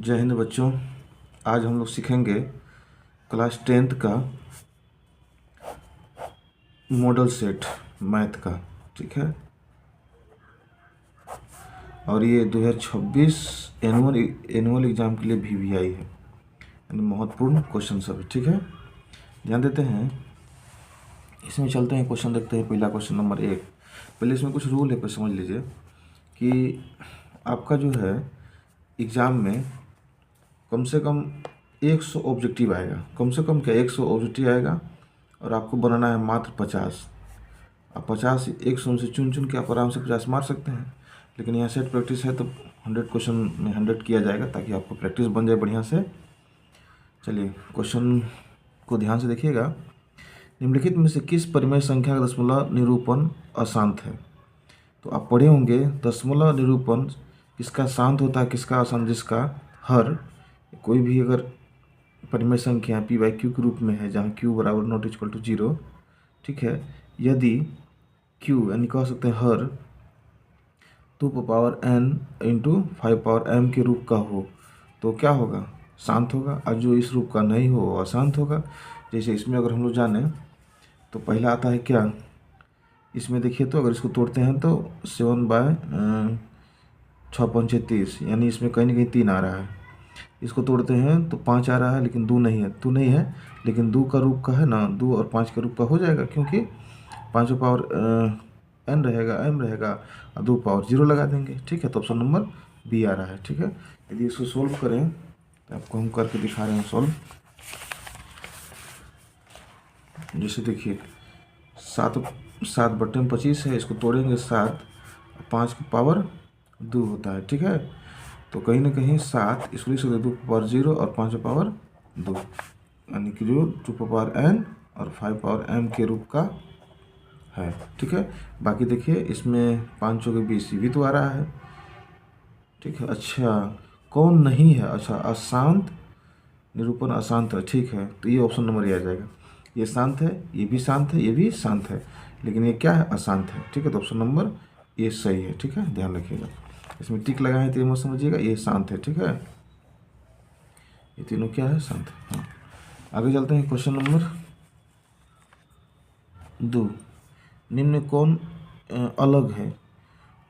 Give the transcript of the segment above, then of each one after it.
जय हिंद बच्चों। आज हम लोग सीखेंगे क्लास 10th का मॉडल सेट मैथ का। ठीक है, और ये 2026 एनुअल एग्जाम के लिए VVI है, यानी महत्वपूर्ण क्वेश्चन सब है। ठीक है, ध्यान देते हैं। इसमें चलते हैं, क्वेश्चन देखते हैं। पहला क्वेश्चन नंबर 1। पहले इसमें कुछ रूल है, कुछ समझ लीजिए कि आपका जो है एग्ज़ाम में कम से कम 100 ऑब्जेक्टिव आएगा। कम से कम क्या 100 ऑब्जेक्टिव आएगा, और आपको बनाना है मात्र 50। आप 50 100 से चुन चुन के आप आराम से 50 मार सकते हैं, लेकिन यहाँ सेट प्रैक्टिस है तो 100 क्वेश्चन में 100 किया जाएगा, ताकि आपको प्रैक्टिस बन जाए बढ़िया से। चलिए क्वेश्चन को ध्यान से देखिएगा। निम्नलिखित में से किस परिमेय संख्या का दशमलव निरूपण अशांत है? तो आप पढ़े होंगे दशमलव निरूपण किसका शांत होता है, किसका अशांत? जिसका हर कोई भी अगर परिमेय संख्या p/q के रूप में है, जहाँ q बराबर नॉट इक्वल टू 0, ठीक है, यदि q यानी कह सकते हैं हर 2n इंटू 5m के रूप का हो तो क्या होगा? शांत होगा। और जो इस रूप का नहीं हो वो अशांत होगा। जैसे इसमें अगर हम लोग जाने तो पहला आता है क्या, इसमें देखिए तो अगर इसको तोड़ते हैं तो 7/6 यानी इसमें कहीं ना कहीं 3 आ रहा है। इसको तोड़ते हैं तो 5 आ रहा है, लेकिन 2 नहीं है। 2 नहीं है, लेकिन 2 का रूप का है ना, 2 और 5 के रूप का हो जाएगा, क्योंकि 5 पावर n रहेगा, m रहेगा, और 2 पावर 0 लगा देंगे। ठीक है, तो ऑप्शन नंबर बी आ रहा है। ठीक है, यदि इसको सोल्व करें तो आपको हम करके दिखा रहे हैं सोल्व। जैसे देखिए 7/25 है, इसको तोड़ेंगे 7, 5 की पावर 2 होता है। ठीक है, तो कहीं ना कहीं 7 इसको लिख सकते 2 पावर 0 और 5 पावर 2, यानी कि जो 2 पावर n और 5 पावर m के रूप का है। ठीक है, बाकी देखिए इसमें 5 चौके 20 भी तो आ रहा है। ठीक है, अच्छा कौन नहीं है? अच्छा अशांत निरूपण अशांत है। ठीक है, तो ये ऑप्शन नंबर ये आ जाएगा। ये शांत है, ये भी शांत है, ये भी शांत है, लेकिन ये क्या है? अशांत है। ठीक है, तो ऑप्शन नंबर ये सही है। ठीक है, ध्यान रखिएगा। इसमें टिक लगाए तो ये मत समझिएगा, ये शांत है। ठीक है, ये तीनों क्या है? शांत है। हाँ, आगे चलते हैं। Question number 2। निम्न में कौन अलग है?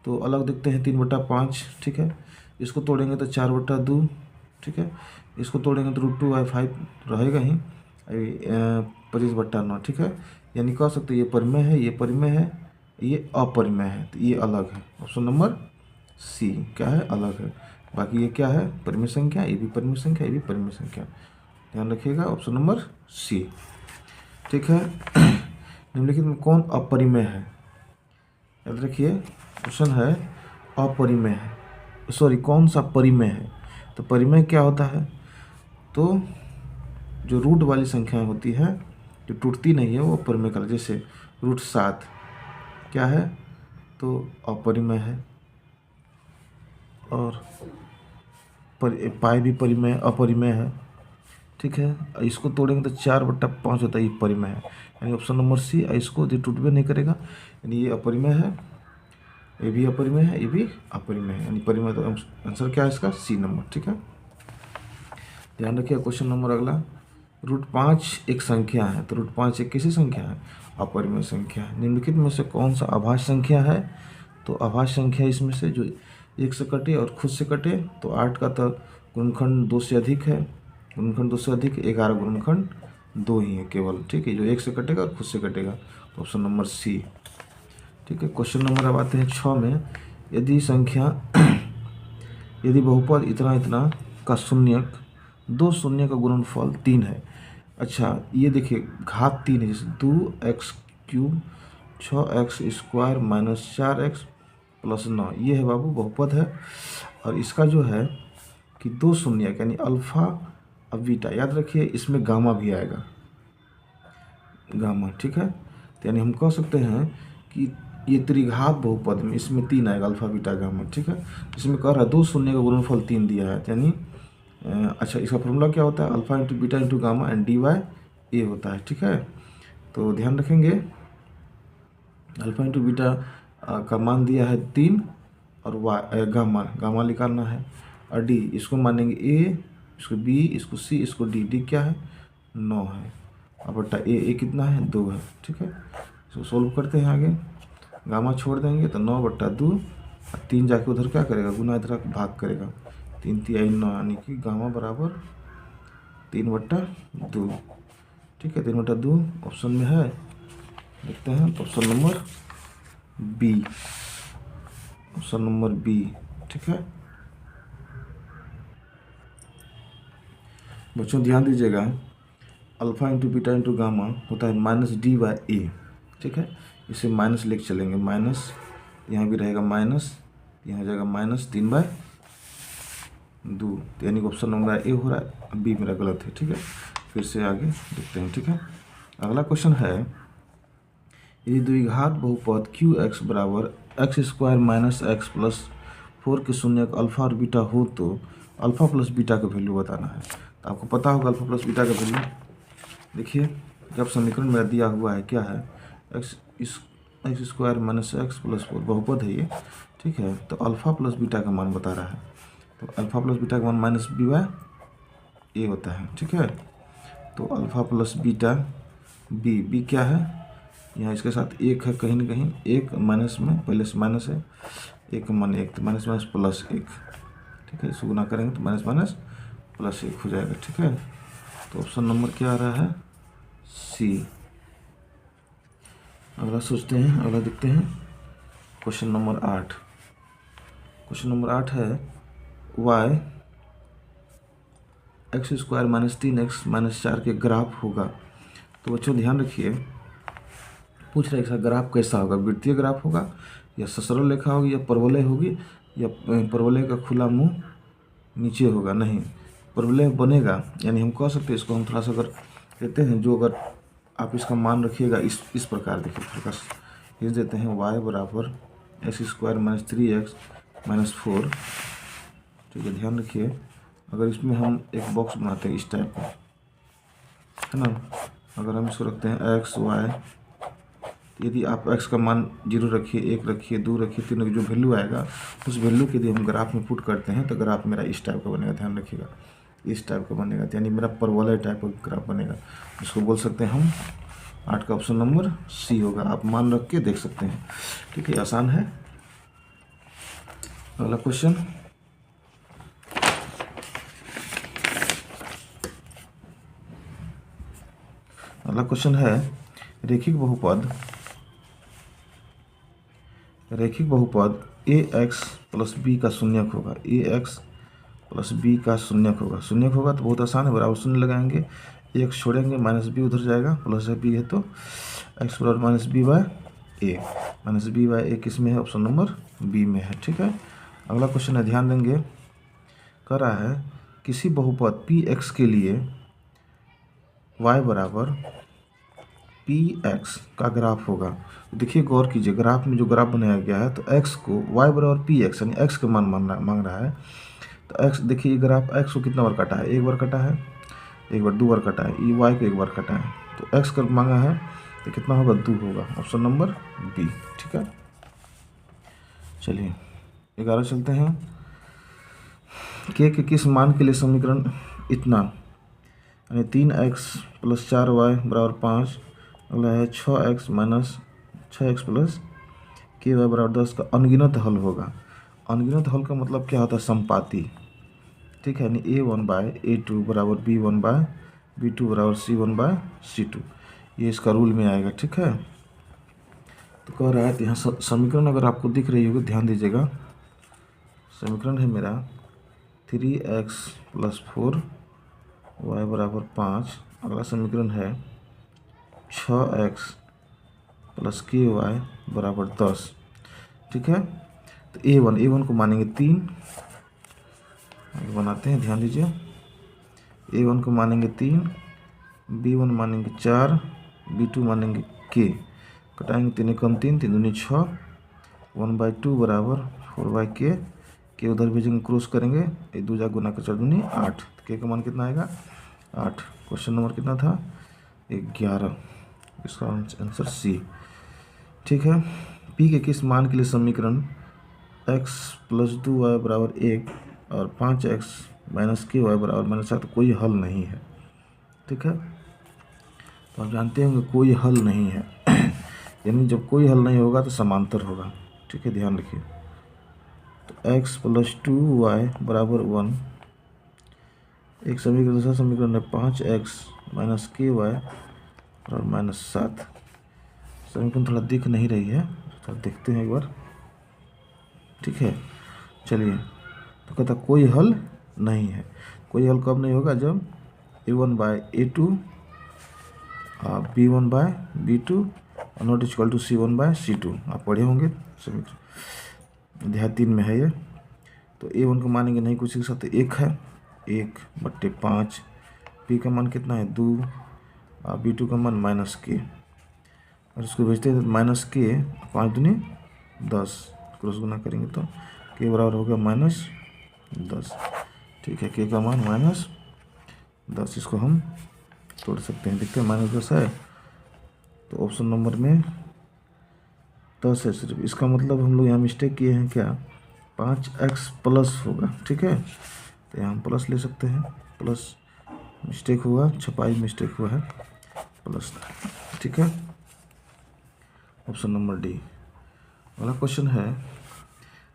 तो अलग देखते हैं 3/5। ठीक है, इसको तोड़ेंगे तो 4/2। ठीक है, इसको तोड़ेंगे तो √2/5 रहेगा ही, 25/9। ठीक है, यानी कह सकते ये परिमेय है, ये परिमेय है, ये अपरिमेय है, तो ये अलग है। ऑप्शन नंबर सी क्या है? अलग है। बाकी ये क्या है? परिमेय संख्या, ये भी परिमेय संख्या, ये भी परिमेय संख्या। ध्यान रखिएगा, ऑप्शन नंबर सी। ठीक है, निम्नलिखित में कौन अपरिमेय है? याद रखिए, क्वेश्चन है अपरिमेय है, सॉरी कौन सा परिमेय है? तो परिमेय क्या होता है? तो जो रूट वाली संख्याएं होती है, जो टूटती नहीं है, वो परिमेय कहलाती है। जैसे √7 क्या है? तो अपरिमेय है। और पाई भी परिमेय अपरिमेय है। ठीक है, इसको तोड़ेंगे तो 4/5 होता है, ये परिमेय है, यानी ऑप्शन नंबर सी। इसको यदि टूटबे नहीं करेगा, यानी ये अपरिमेय है, ये भी अपरिमेय है, ये भी अपरिमेय है, यानी परिमेय। तो आंसर क्या है इसका? C number. ठीक है, ध्यान रखिए। क्वेश्चन नंबर अगला, √5 एक संख्या है, तो √5 एक कैसी संख्या है? अपरिमेय संख्या है। निम्नलिखित में से कौन सा अभाज्य संख्या है? तो अभाज्य संख्या इसमें से जो 1 से कटे और खुद से कटे, तो 8 का तो गुणनखंड 2 से अधिक है, गुणनखंड 2 से अधिक 11 गुणनखंड 2 ही है केवल। ठीक है, जो 1 से कटेगा और खुद से कटेगा, तो ऑप्शन नंबर सी। ठीक है, क्वेश्चन नंबर अब आते हैं 6 में। यदि संख्या यदि बहुपद इतना इतना का शून्यक 2 शून्य का गुणनफल 3 है। अच्छा ये देखिए घात 3 है, जैसे 2x³ 6x² - 4x + 9, ये है बाबू बहुपद है। और इसका जो है कि 2 शून्य यानी अल्फा और बीटा, याद रखिए इसमें गामा भी आएगा, गामा। ठीक है, तो यानी हम कह सकते हैं कि ये त्रिघात बहुपद में इसमें 3 आएगा, अल्फा बीटा गामा। ठीक है, इसमें कह रहा है 2 शून्य का गुणनफल 3 दिया है, यानी अच्छा इसका फॉर्मूला क्या होता है? Alpha into beta into gamma and dy होता है। ठीक है, तो ध्यान रखेंगे अल्फा इंटू बीटा का मान दिया है 3 और गामा निकालना है। और डी, इसको मानेंगे ए, इसको बी, इसको सी, इसको डी। डी क्या है? 9 है। अब बट्टा ए कितना है? 2 है। ठीक है, इसको सोल्व करते हैं आगे। गामा छोड़ देंगे तो 9/2, और 3 जाके उधर क्या करेगा? गुना, इधर भाग करेगा। 3 तिहाई 9, यानी कि गामा बराबर 3/2। ठीक है, 3/2 ऑप्शन में है। देखते हैं तो option number B, option number B. ठीक है बच्चों, ध्यान दीजिएगा, alpha into beta into gamma होता है -d/a। ठीक है, इसे माइनस लेके चलेंगे, माइनस, यहाँ भी रहेगा माइनस, यहाँ हो जाएगा -3/2, यानी कि ऑप्शन नंबर ए हो रहा है, बी मेरा गलत है। ठीक है, फिर से आगे देखते हैं। ठीक है, अगला क्वेश्चन है, यदि द्विघात बहुपद QX बराबर x² - x + 4 के शून्यक अल्फा और बीटा हो तो अल्फा प्लस बीटा का वैल्यू बताना है। तो आपको पता होगा अल्फा प्लस बीटा का वैल्यू। देखिए, जब समीकरण मेरा दिया हुआ है क्या है, x² - x + 4 बहुपद है ये। ठीक है, तो अल्फा प्लस बीटा का मान बता रहा है, तो अल्फा प्लस बीटा का मान -b/a होता है। ठीक है, तो अल्फा प्लस बीटा बी क्या है, यहाँ इसके साथ एक है कहीं ना कहीं, एक माइनस में, पहले से माइनस है, एक मान 1, तो माइनस माइनस प्लस 1। ठीक है, इसको गुना करेंगे तो माइनस माइनस प्लस 1 हो जाएगा। ठीक है, तो ऑप्शन नंबर क्या आ रहा है? सी। अगला सोचते हैं, अगला देखते हैं, क्वेश्चन नंबर 8। क्वेश्चन नंबर 8 है, y x² - 3x - 4 के ग्राफ होगा। तो बच्चों ध्यान रखिए, पूछ रहे इसका ग्राफ कैसा होगा, वृत्तीय ग्राफ होगा या ससरल रेखा होगी या परवलय होगी या परवलय का खुला मुंह नीचे होगा? नहीं, परवलय बनेगा, यानी हम कह सकते हैं इसको, हम थोड़ा सा अगर देते हैं, जो अगर आप इसका मान रखिएगा इस प्रकार, देखिए प्रकाश इस देते हैं, y बराबर x² - 3x - 4। ठीक है, ध्यान रखिए, अगर इसमें हम एक बॉक्स बनाते हैं इस टाइप का, है ना, अगर हम इसको रखते हैं x y, यदि आप x का मान 0 रखिए, 1 रखिए, 2 रखिए, 3 रखिए, जो वैल्यू आएगा उस वैल्यू के यदि हम ग्राफ में पुट करते हैं तो ग्राफ मेरा इस टाइप का बनेगा। ध्यान रखिएगा, इस टाइप का बनेगा, यानी मेरा परवलय टाइप का ग्राफ बनेगा। इसको बोल सकते हैं हम 8 का ऑप्शन नंबर सी होगा। आप मान रख के देख सकते हैं। ठीक है, आसान है। अगला क्वेश्चन, अगला क्वेश्चन है, रैखिक बहुपद ax + b का शून्यक होगा। ax + b का शून्यक होगा तो बहुत आसान है, बराबर शून्य लगाएंगे, x छोड़ेंगे, -b उधर जाएगा, प्लस है b है तो x बराबर -b/a किस में है? ऑप्शन नंबर बी में है। ठीक है, अगला क्वेश्चन है, ध्यान देंगे, कह रहा है किसी बहुपद px के लिए y बराबर px का ग्राफ होगा। तो देखिए, गौर कीजिए, ग्राफ में जो ग्राफ बनाया गया है तो x को y बराबर px यानी x का मान मांग रहा है। तो x, देखिए ये ग्राफ x को कितना बार काटा है? एक बार काटा है, एक बार, 2 बार काटा है, ये y को एक बार काटा है, तो x का मांगा है तो कितना होगा? 2 होगा, ऑप्शन नंबर बी। ठीक है, चलिए 11 चलते हैं। के किस मान के लिए समीकरण इतना, यानी 3x + 4y बराबर 5। अगला है 6x - 6x + ky बराबर 10 का अनगिनत हल होगा। अनगिनत हल का मतलब क्या होता है? समपाती। ठीक है, यानी a1/a2 बराबर b1/b2 बराबर c1/c2, ये इसका रूल में आएगा। ठीक है, तो कह रहा है, यहाँ समीकरण अगर आपको दिख रही होगी, ध्यान दीजिएगा, समीकरण है मेरा 3x + 4y बराबर 5। अगला समीकरण है 6x + ky बराबर 10। ठीक है, तो a1 को मानेंगे 3, बनाते हैं, ध्यान दीजिए, a1 को मानेंगे 3, b1 मानेंगे 4, b2 मानेंगे k, कटाएंगे 3 कम 3, 3 दूनी 6, 1/2 बराबर 4/k, के उधर भेजेंगे, क्रॉस करेंगे, ये 2 जा गुना कर 4 दूनी 8, के का मान कितना आएगा? 8। क्वेश्चन नंबर कितना था? 11, इसका आंसर सी। ठीक है, पी के किस मान के लिए समीकरण x + 2y बराबर 1 और 5x माइनस के वाई बराबर -7 कोई हल नहीं है। ठीक है, तो आप जानते होंगे कोई हल नहीं है यानी जब कोई हल नहीं होगा तो समांतर होगा। ठीक है, ध्यान रखिए। तो x + 2y बराबर 1, एक समीकरण, दूसरा समीकरण है 5x माइनस के वाई और -7। समीकरण थोड़ा दिख नहीं रही है, तो देखते हैं एक बार। ठीक है, चलिए, तो कहता कोई हल नहीं है। कोई हल कब नहीं होगा? जब a1/a2 b1/b2 not equal to c1/c2। आप पढ़े होंगे समीकरण, अध्याय 3 में है ये। तो a1 को मानेंगे नहीं कुछ के साथ, 1 है, 1/5। p का मान कितना है? 2। b2 का मान -k, और इसको भेजते हैं -k 5 दूनी 10, क्रॉस गुना करेंगे तो k बराबर हो गया -10। ठीक है, k का मान -10। इसको हम तोड़ सकते हैं, देखते हैं -10 है तो ऑप्शन नंबर में 10 है सिर्फ। इसका मतलब हम लोग यहाँ मिस्टेक किए हैं क्या? 5x प्लस होगा। ठीक है, तो यहाँ हम प्लस ले सकते हैं, प्लस मिस्टेक हुआ, छपाई मिस्टेक हुआ है, प्लस। ठीक है, ऑप्शन नंबर डी। अगला क्वेश्चन है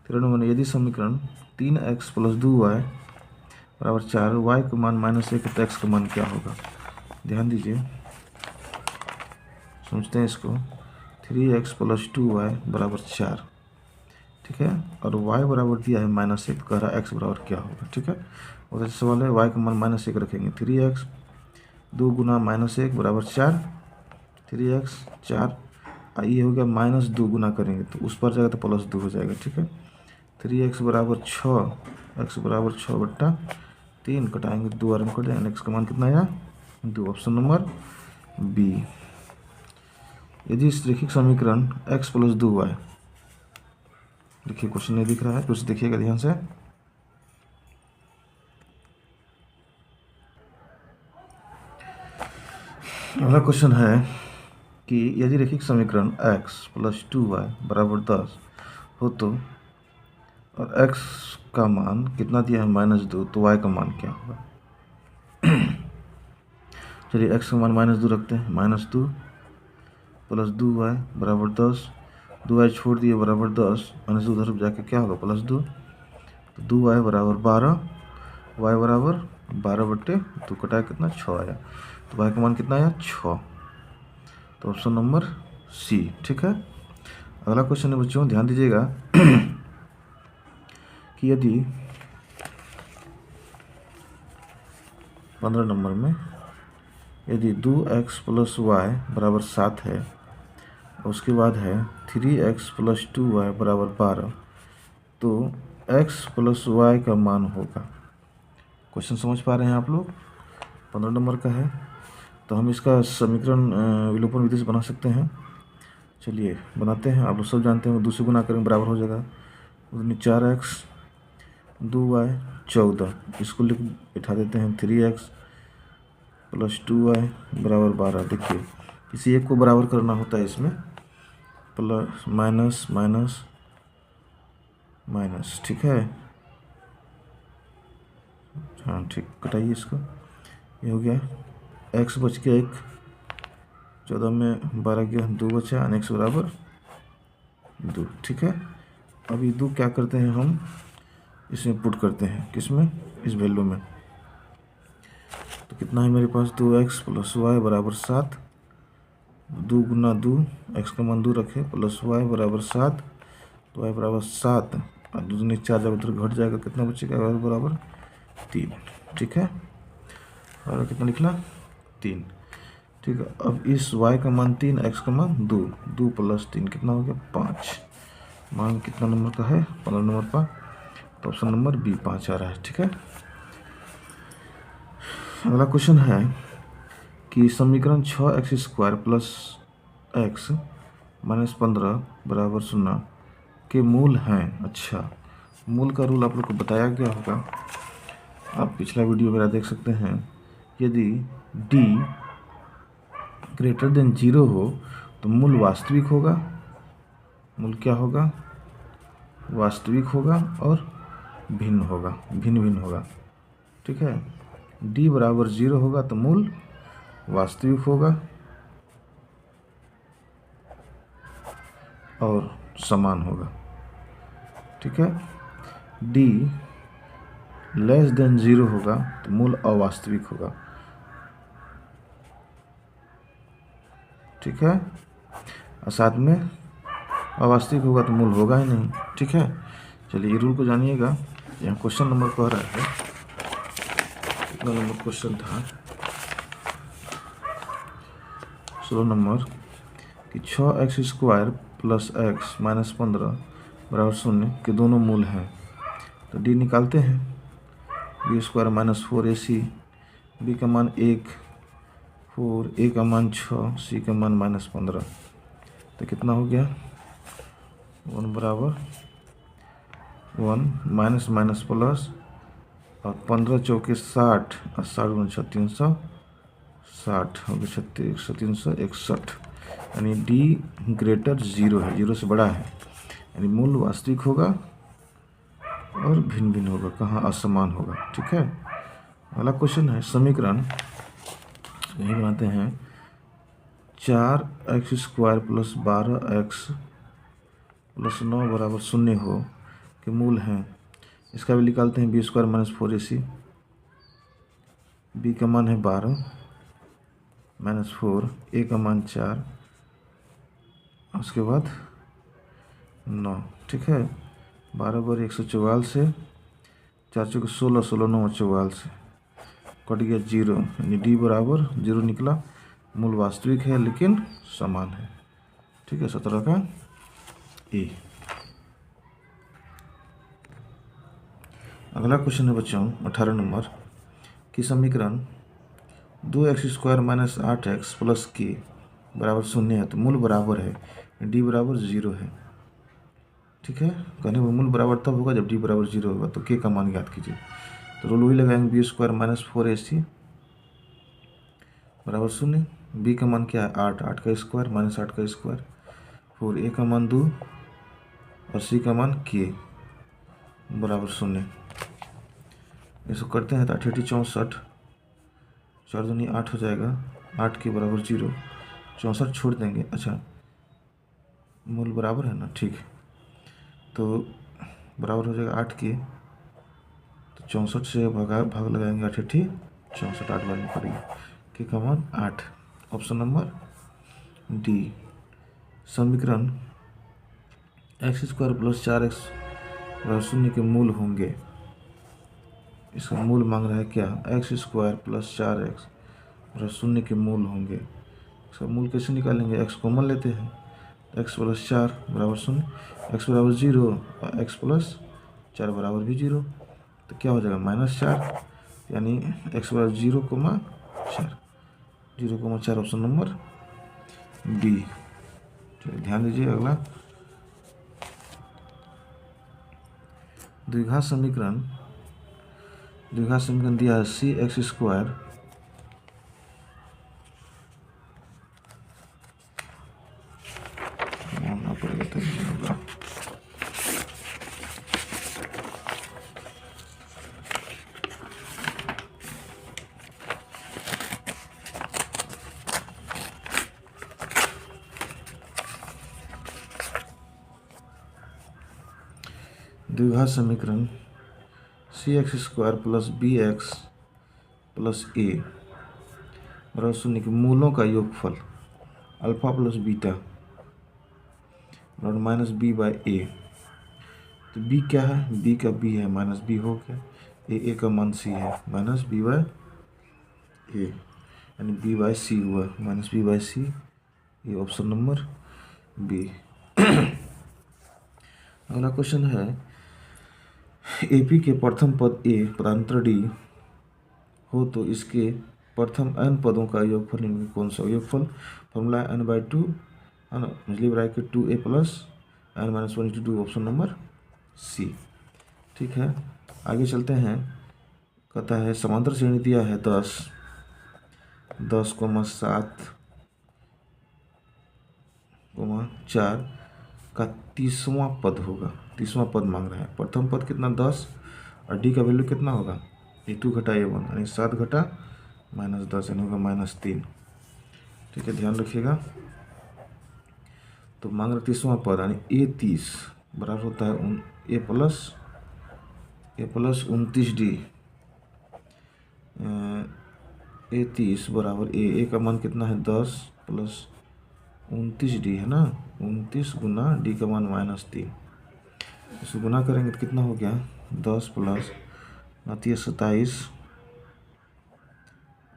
13 नंबर, यदि समीकरण 3x + 2y बराबर 4, y का मान -1 है तो x का मान क्या होगा? ध्यान दीजिए, समझते हैं इसको। 3x + 2y बराबर 4। ठीक है, और y बराबर दिया है -1, कह रहा है x बराबर क्या होगा? ठीक है, और अच्छा सवाल है, y का मान -1 रखेंगे। 3x 2 गुना -1 बराबर 4, 3x 4, ये हो गया -2 गुना करेंगे तो उस पर जाएगा तो +2 हो जाएगा। ठीक है, 3x बराबर 6, x बराबर 6/3, कटाएंगे 2 और में कट जाएंगे, x का मान कितना आया? 2। Option number B. यदि इस रैखिक समीकरण x + 2y, देखिए क्वेश्चन नहीं दिख रहा है, कुछ देखिएगा ध्यान से। अगला क्वेश्चन है कि यदि रैखिक समीकरण x + 2y बराबर 10 हो तो, और x का मान कितना दिया है? -2, तो y का मान क्या होगा? चलिए, x का मान -2 रखते हैं। -2 + 2y बराबर 10, 2y छोड़ दिए बराबर 10, -2 उधर जाके क्या होगा? +2, तो 2y बराबर 12, y बराबर 12/2 कटाया कितना? 6 आया, तो y का मान कितना आया? 6। तो ऑप्शन नंबर सी। ठीक है, अगला क्वेश्चन है बच्चों, ध्यान दीजिएगा कि यदि 15 नंबर में यदि 2x + y बराबर 7 है, उसके बाद है 3x + 2y बराबर 12, तो x + y का मान होगा। क्वेश्चन समझ पा रहे हैं आप लोग? 15 नंबर का है, तो हम इसका समीकरण विलोपन विधि से बना सकते हैं। चलिए बनाते हैं। आप लोग सब जानते हैं, 2 से गुना करेंगे बराबर हो जाएगा 4x 2y 14, इसको लिख बैठा देते हैं। 3x + 2y बराबर 12। देखिए, किसी एक को बराबर करना होता है इसमें, प्लस माइनस माइनस माइनस। ठीक है, हाँ ठीक, कटाइए इसको, ये हो गया x बच के 1, 14 में 12 गया 2 बचा, x बराबर 2। ठीक है, अभी 2 क्या करते हैं हम इसमें पुट करते हैं, किसमें? इस वैल्यू में। तो कितना है मेरे पास? 2x + y बराबर 7, 2 गुना 2, x का मान 2 रखे, प्लस y बराबर 7, तो y बराबर 7 और 2 दूनी 4, जब उधर घट जाएगा कितना बचेगा? y बराबर 3। ठीक है, और कितना निकला? 3। ठीक है, अब इस y का मान 3, x का मान 2, 2 + 3 कितना हो गया? 5। मान कितना नंबर का है? 15 नंबर का, तो ऑप्शन नंबर बी 5 आ रहा है। ठीक है, अगला क्वेश्चन है कि समीकरण 6x² + x - 15 बराबर 0 के मूल हैं। अच्छा, मूल का रूल आप लोग को बताया गया होगा, आप पिछला वीडियो मेरा देख सकते हैं। यदि d > 0 हो तो मूल वास्तविक होगा। मूल क्या होगा? वास्तविक होगा, और भिन्न होगा, भिन्न भिन्न होगा। ठीक है, d बराबर 0 होगा तो मूल वास्तविक होगा और समान होगा। ठीक है, d लेस देन 0 होगा तो मूल अवास्तविक होगा। ठीक है, और साथ में अवास्तविक होगा तो मूल होगा ही नहीं। ठीक है, चलिए रूल को जानिएगा। यहाँ क्वेश्चन नंबर कह रहा है, कितना नंबर क्वेश्चन था, 16 नंबर, कि 6x² प्लस x माइनस 15 बराबर 0 के दोनों मूल हैं। तो d निकालते हैं, b² माइनस 4ac, b का मान 1, 4, a का मान 6, c का मान माइनस 15। तो कितना हो गया, 1 बराबर 1 माइनस माइनस प्लस, और 15 चौके 60 और 60 गुना 6 360 हो गया 36 361। यानी d ग्रेटर 0 है, 0 से बड़ा है, यानी मूल वास्तविक होगा और भिन्न भिन्न होगा, कहाँ असमान होगा। ठीक है, अगला क्वेश्चन है समीकरण, यही बनाते हैं, 4x² प्लस 12x प्लस 9 बराबर 0 हो के मूल हैं। इसका भी निकालते हैं, b² माइनस 4ac, b का मान है 12 माइनस 4, a का मान 4, उसके बाद 9। ठीक है, 12 बार 144 से, 4 चौके 16, 16 9 44 से कट गया 0, यानी d बराबर 0 निकला, मूल वास्तविक है लेकिन समान है। ठीक है, 17 का ए। अगला क्वेश्चन है बच्चों 18 नंबर, कि समीकरण 2x² minus 8x plus k बराबर 0 है तो मूल बराबर है, d बराबर 0 है। ठीक है, कहने में मूल बराबर तब होगा जब d बराबर 0 होगा। तो k का मान ज्ञात कीजिए। तो रूल वही लगाएंगे, b² माइनस 4ac बराबर 0, b का मान क्या है 8, 8 का स्क्वायर माइनस 8 का स्क्वायर, 4, a का मान 2 और c का मान k बराबर 0। इसको करते हैं तो 8 64, 4 दूनी 8 हो जाएगा, 8 के बराबर 0, 64 छोड़ देंगे। अच्छा, मूल बराबर है ना, ठीक है, तो बराबर हो जाएगा 8 के, तो 64 से भाग लगाएंगे, 8 64, 8 बार में पड़ेगी, के का मान 8। Option number D. समीकरण x² प्लस 4x बराबर 0 के मूल होंगे। इसका मूल मांग रहा है क्या, x² प्लस 4x बराबर 0 के मूल होंगे। इसका मूल कैसे निकालेंगे, x कॉमन लेते हैं, x प्लस 4 बराबर 0, x बराबर 0 और x प्लस 4 बराबर भी 0, तो क्या हो जाएगा -4, यानी x बराबर 0,4, 0,4 ऑप्शन नंबर बी। चलिए ध्यान दीजिए। अगला द्विघात समीकरण दिया है cx² द्विघात समीकरण cx² plus bx plus a बराबर 0 के मूलों का योगफल अल्फा प्लस बीटा बराबर माइनस b बाई ए। तो b क्या है, b का b है, माइनस b हो गया, a का मान c है, माइनस b बाई ए, यानी b बाई c हुआ, माइनस b बाई c, ये ऑप्शन नंबर बी। अगला क्वेश्चन है, AP के प्रथम पद a पदांतर d हो तो इसके प्रथम n पदों का योगफल निम्न में कौन सा योगफल। फॉर्मूला n/2 है ना, मछली bracket 2a plus n-1 option number C. ठीक है, आगे चलते हैं। कहता है समांतर श्रेणी दिया है 10, 10,7, 4 का 30वां पद होगा। 30वां पद मांग रहा है। प्रथम पद कितना 10 और डी का वैल्यू कितना होगा, A2 घटा A1 यानी 7 घटा -10 यानी होगा -3। ठीक है, ध्यान रखिएगा। तो मांग रहा 30वां पद यानी A30 बराबर होता है A प्लस 29D। A30 बराबर A का मान कितना है 10 प्लस 29D है ना, 29 गुना D का मान -3। इसको गुना करेंगे तो कितना हो गया 10 प्लस 27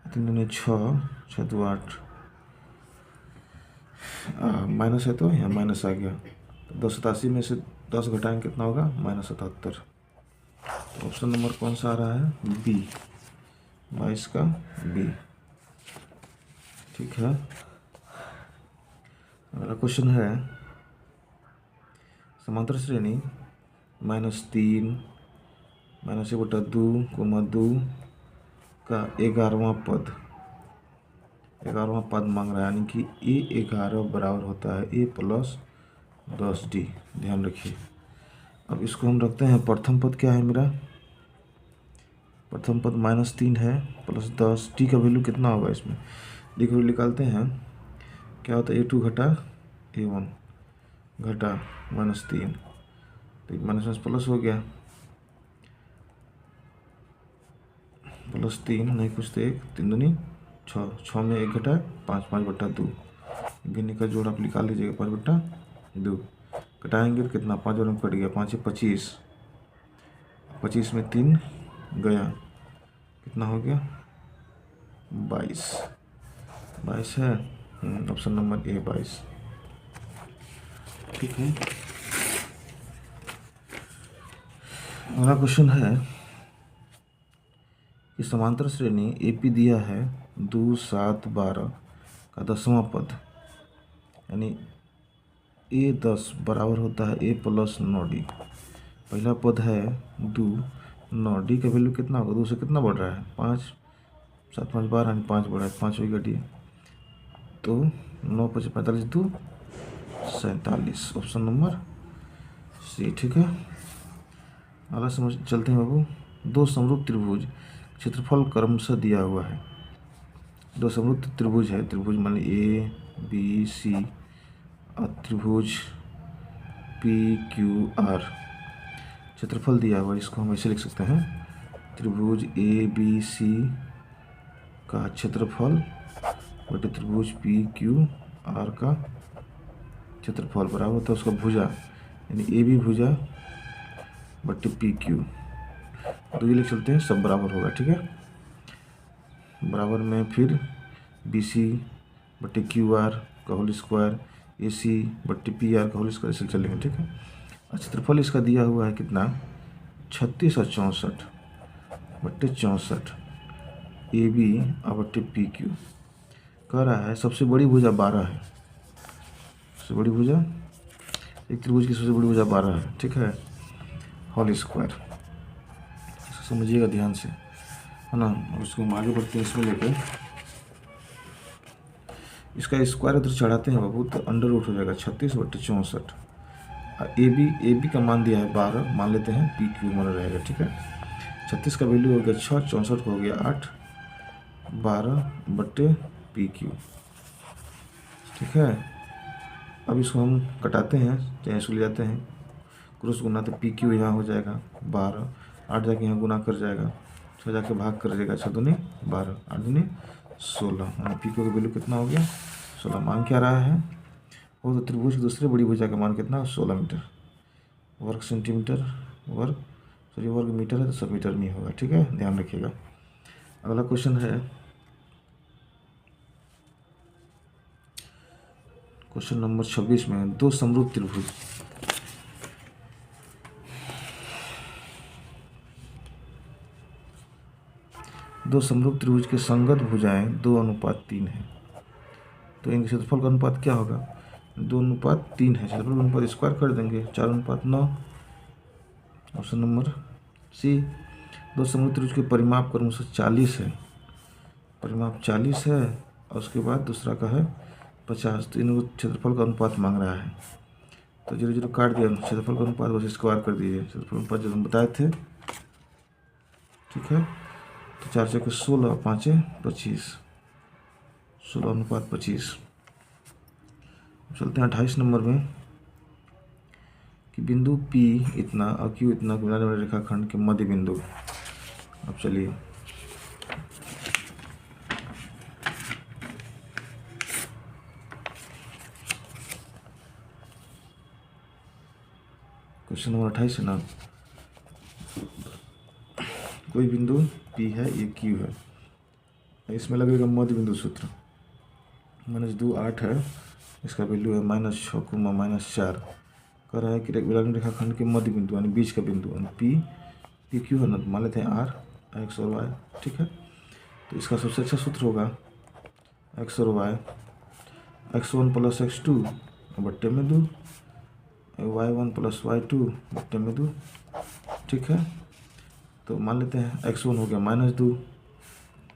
3 6 6 2 8 माइनस है तो यहाँ माइनस आ गया। तो 287 में से 10 घटाएंगे कितना होगा -77। तो ऑप्शन नंबर कौन सा आ रहा है, बी, 22 का बी। ठीक है, अगला क्वेश्चन है समांतर श्रेणी -3 -1/2 2 का 11वां पद मांग रहा है, यानी कि A11 बराबर होता है A प्लस 10D। ध्यान रखिए। अब इसको हम रखते हैं, प्रथम पद क्या है मेरा, प्रथम पद -3 है प्लस 10। D का वैल्यू कितना होगा, इसमें D का वैल्यू निकालते हैं। क्या होता है A2 घटा A1 घटा -3, तो माइनस प्लस हो गया, +3 नहीं कुछ तो 1 3 दूनी 6, 6 में 1 घटा 5 5/2। गिनने का जोड़ आप निकाल लीजिएगा 5/2। घटाएंगे तो कितना 5 और कट गया, 5 25, 25 में 3 गया, कितना हो गया 22 है। Option number A 22। ठीक है, अगला क्वेश्चन है कि समांतर श्रेणी AP दिया है 2 7 12 का 10वां पद, यानी A10 बराबर होता है A प्लस 9D। पहला पद है 2 9D का वैल्यू कितना होगा, 2 से कितना बढ़ रहा है 5, 7 5 12 यानी 5 बढ़ा है, 5 हो गया, तो 9 5 45 2 47, ऑप्शन नंबर सी। ठीक है, अगला समझ चलते हैं बाबू। दो समरूप त्रिभुज क्षेत्रफल क्रमशः दिया हुआ है। दो समरूप त्रिभुज है, त्रिभुज मान लीजिए ABC और त्रिभुज PQR, क्षेत्रफल दिया हुआ है। इसको हम ऐसे लिख सकते हैं, त्रिभुज ABC का क्षेत्रफल बटे त्रिभुज PQR का क्षेत्रफल बराबर होता है उसका भुजा, यानी AB भुजा बटे PQ। तो ये लिख चलते हैं, सब बराबर होगा। ठीक है, बराबर में फिर BC बटे QR का होल स्क्वायर, AC बटे PR का होल स्क्वायर, ऐसे चलेंगे। ठीक है, क्षेत्रफल इसका दिया हुआ है कितना 36 और 64 बटे 64 AB और बटे PQ। कह रहा है सबसे बड़ी भुजा 12 है, सबसे बड़ी भुजा, एक त्रिभुज की सबसे बड़ी भुजा 12 है। ठीक है, होल स्क्वायर, इसको समझिएगा ध्यान से, है ना। और उसको हम आगे बढ़ते हैं, इसमें लेकर इसका स्क्वायर उधर चढ़ाते हैं बाबू, तो अंडर रूट हो जाएगा 36 बटे 64। AB का मान दिया है 12, मान लेते हैं PQ मान रहेगा। ठीक है, 36 का वैल्यू हो गया 6, 64 को हो गया 8, 12 बटे PQ। ठीक है, अब इसको हम कटाते हैं, चाहे इसको ले जाते हैं क्रॉस गुना, तो PQ यहाँ हो जाएगा 12, 8 जाके यहाँ गुना कर जाएगा, 6 जाके भाग कर जाएगा, 6 दूनी 12, 8 दूनी 16, यानी PQ का वैल्यू कितना हो गया 16। मान क्या रहा है वो, तो त्रिभुज की दूसरी बड़ी भुजा का मान कितना 16 मीटर, वर्ग सेंटीमीटर वर्ग मीटर है तो सब मीटर में होगा। ठीक है, ध्यान रखिएगा। अगला क्वेश्चन है क्वेश्चन नंबर 26 में, दो समरूप त्रिभुज के संगत भुजाएं 2:3 है, तो इनके क्षेत्रफल का अनुपात क्या होगा 2:3 है। क्षेत्रफल का अनुपात स्क्वायर कर देंगे 4:9, ऑप्शन नंबर सी। दो समरूप त्रिभुज के परिमाप क्रमशः 40 है, परिमाप 40 है, और उसके बाद दूसरा का है 50। तो इनको क्षेत्रफल का अनुपात मांग रहा है, तो 0 0 काट दिया, क्षेत्रफल का अनुपात बस स्क्वायर कर दीजिए। क्षेत्रफल अनुपात जब हम बताए थे ठीक है। तो 4 चौके 16, 5 25, 16:25। चलते हैं 28 नंबर में कि बिंदु P इतना और Q इतना को मिलाने वाले रेखाखंड के मध्य बिंदु। अब चलिए क्वेश्चन नंबर 28 है ना। कोई बिंदु P है, ये Q है, इसमें लगेगा मध्य बिंदु सूत्र। -2 8 है, इसका वैल्यू है -6, -4। कह रहा है कि विलयन रेखाखंड के मध्य बिंदु यानी बीच का बिंदु पी क्यू है ना, तो मान लेते हैं आर, एक्स और वाई। ठीक है, तो इसका सबसे अच्छा सूत्र होगा एक्स और वाई, x1 + x2 बट्टे में 2, y1 + y2 बट्टे में 2। ठीक है, तो मान लेते हैं x1 हो गया -2,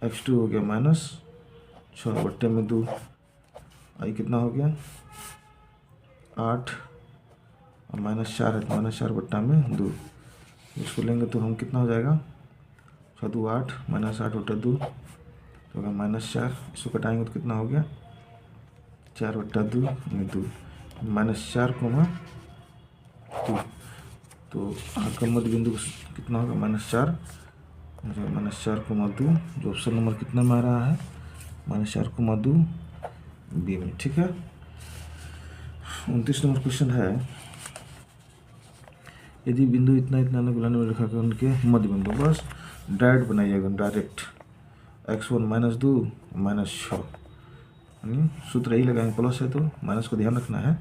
x2 हो गया -6 बट्टे में 2, आई कितना हो गया 8 और -4 है, तो -4 बट्टा में 2। इसको लेंगे तो हम कितना हो जाएगा 6 8 -8 बट्टा 2 तो होगा -4। इसको कटाएंगे तो कितना हो गया 4 बट्टा 2 में 2, -4, 2। तो आर का मध्य बिंदु कितना होगा -4, -4, 2, जो ऑप्शन नंबर कितना में आ रहा है -4, 2 बी में। ठीक है, 29 नंबर क्वेश्चन है, यदि बिंदु इतना इतना गुलाने में रेखाखंड के मध्य बिंदु, बस डायरेक्ट बनाइएगा, डायरेक्ट x1 -2 -6, सूत्र यही लगाएंगे, प्लस है तो माइनस को ध्यान रखना है।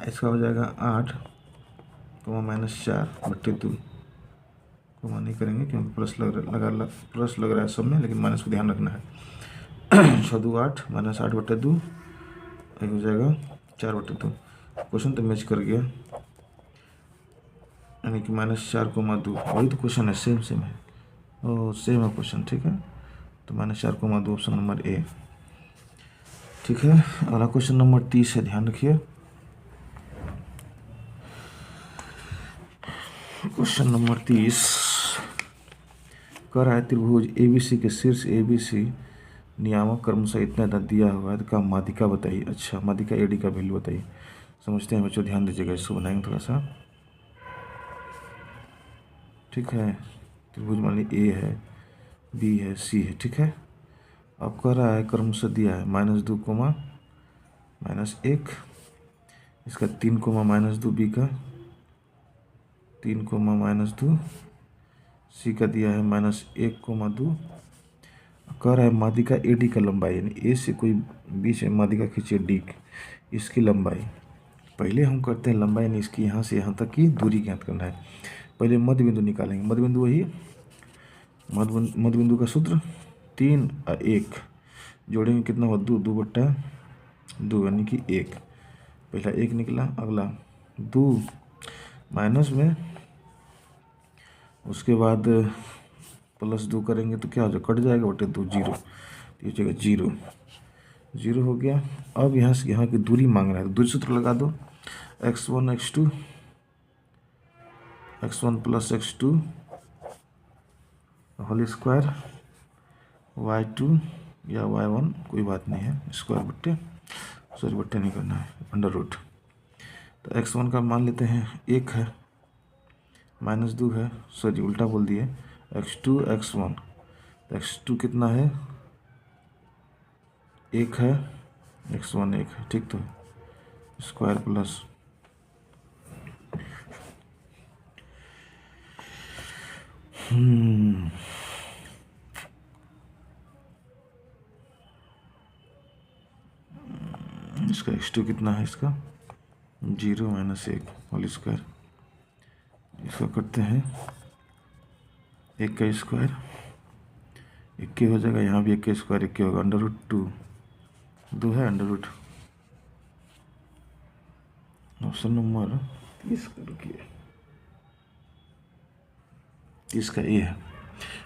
इसका हो जाएगा 8, -4 बट्टे 2, कोमा नहीं करेंगे क्योंकि प्लस लग रहा है सब में, लेकिन माइनस को ध्यान रखना है। 6 2 8 -8 बट्टे 2 हो जाएगा 4 बट्टे 2। क्वेश्चन तो मैच कर गया, यानी कि -4, 2, वही तो क्वेश्चन है, सेम है, और सेम है क्वेश्चन। ठीक है, तो -4, 2 ऑप्शन नंबर ए। ठीक है, अगला क्वेश्चन नंबर 30 है, ध्यान रखिए। क्वेश्चन नंबर 30 कह रहा है त्रिभुज ABC के शीर्ष ABC नियामक क्रमशः इतना दिया हुआ है, तो का माध्यिका बताइए। अच्छा, माध्यिका AD का वैल्यू बताइए। समझते हैं बच्चों, ध्यान दीजिएगा, इसको बनाएंगे थोड़ा सा। ठीक है, त्रिभुज मान ली A है, B है, C है। ठीक है, अब कह रहा है क्रमशः दिया है -2, -1, इसका 3, -2, B का 3, -2, C का दिया है -1, 2। कह रहा है माध्यिका AD का लंबाई, यानी A से कोई बीच में माध्यिका खींचे D, इसकी लंबाई। पहले हम करते हैं लंबाई, यानी इसकी यहाँ से यहाँ तक की दूरी ज्ञात करना है। पहले मध्य बिंदु निकालेंगे, मध्य बिंदु वही मध्य बिंदु का सूत्र 3 और 1 जोड़ेंगे, कितना हुआ 2, 2 बट्टा 2 यानी कि 1। पहला 1 निकला, अगला 2 माइनस में, उसके बाद +2 करेंगे तो क्या हो जाएगा, कट जाएगा, बटे 2 0, ये जगह 0 हो गया। अब यहाँ से यहाँ की दूरी मांग रहा है, तो दूरी सूत्र लगा दो, x1 x2 x1 + x2 whole square, y2 या y1 कोई बात नहीं है, स्क्वायर बट्टे नहीं करना है, √। तो x1 का मान लेते हैं 1 है, -2 है, सॉरी उल्टा बोल दिए, x2 x1, तो x2 कितना है 1 है, x1 1 है। ठीक, तो स्क्वायर प्लस इसका x2 कितना है, इसका 0 - 1 होल स्क्वायर, इसको करते हैं 1 का स्क्वायर, 1 हो जाएगा, यहाँ भी 1 का स्क्वायर 1 होगा, √2, 2 है √। ऑप्शन नंबर 30 रुकिए, 30 का ए है।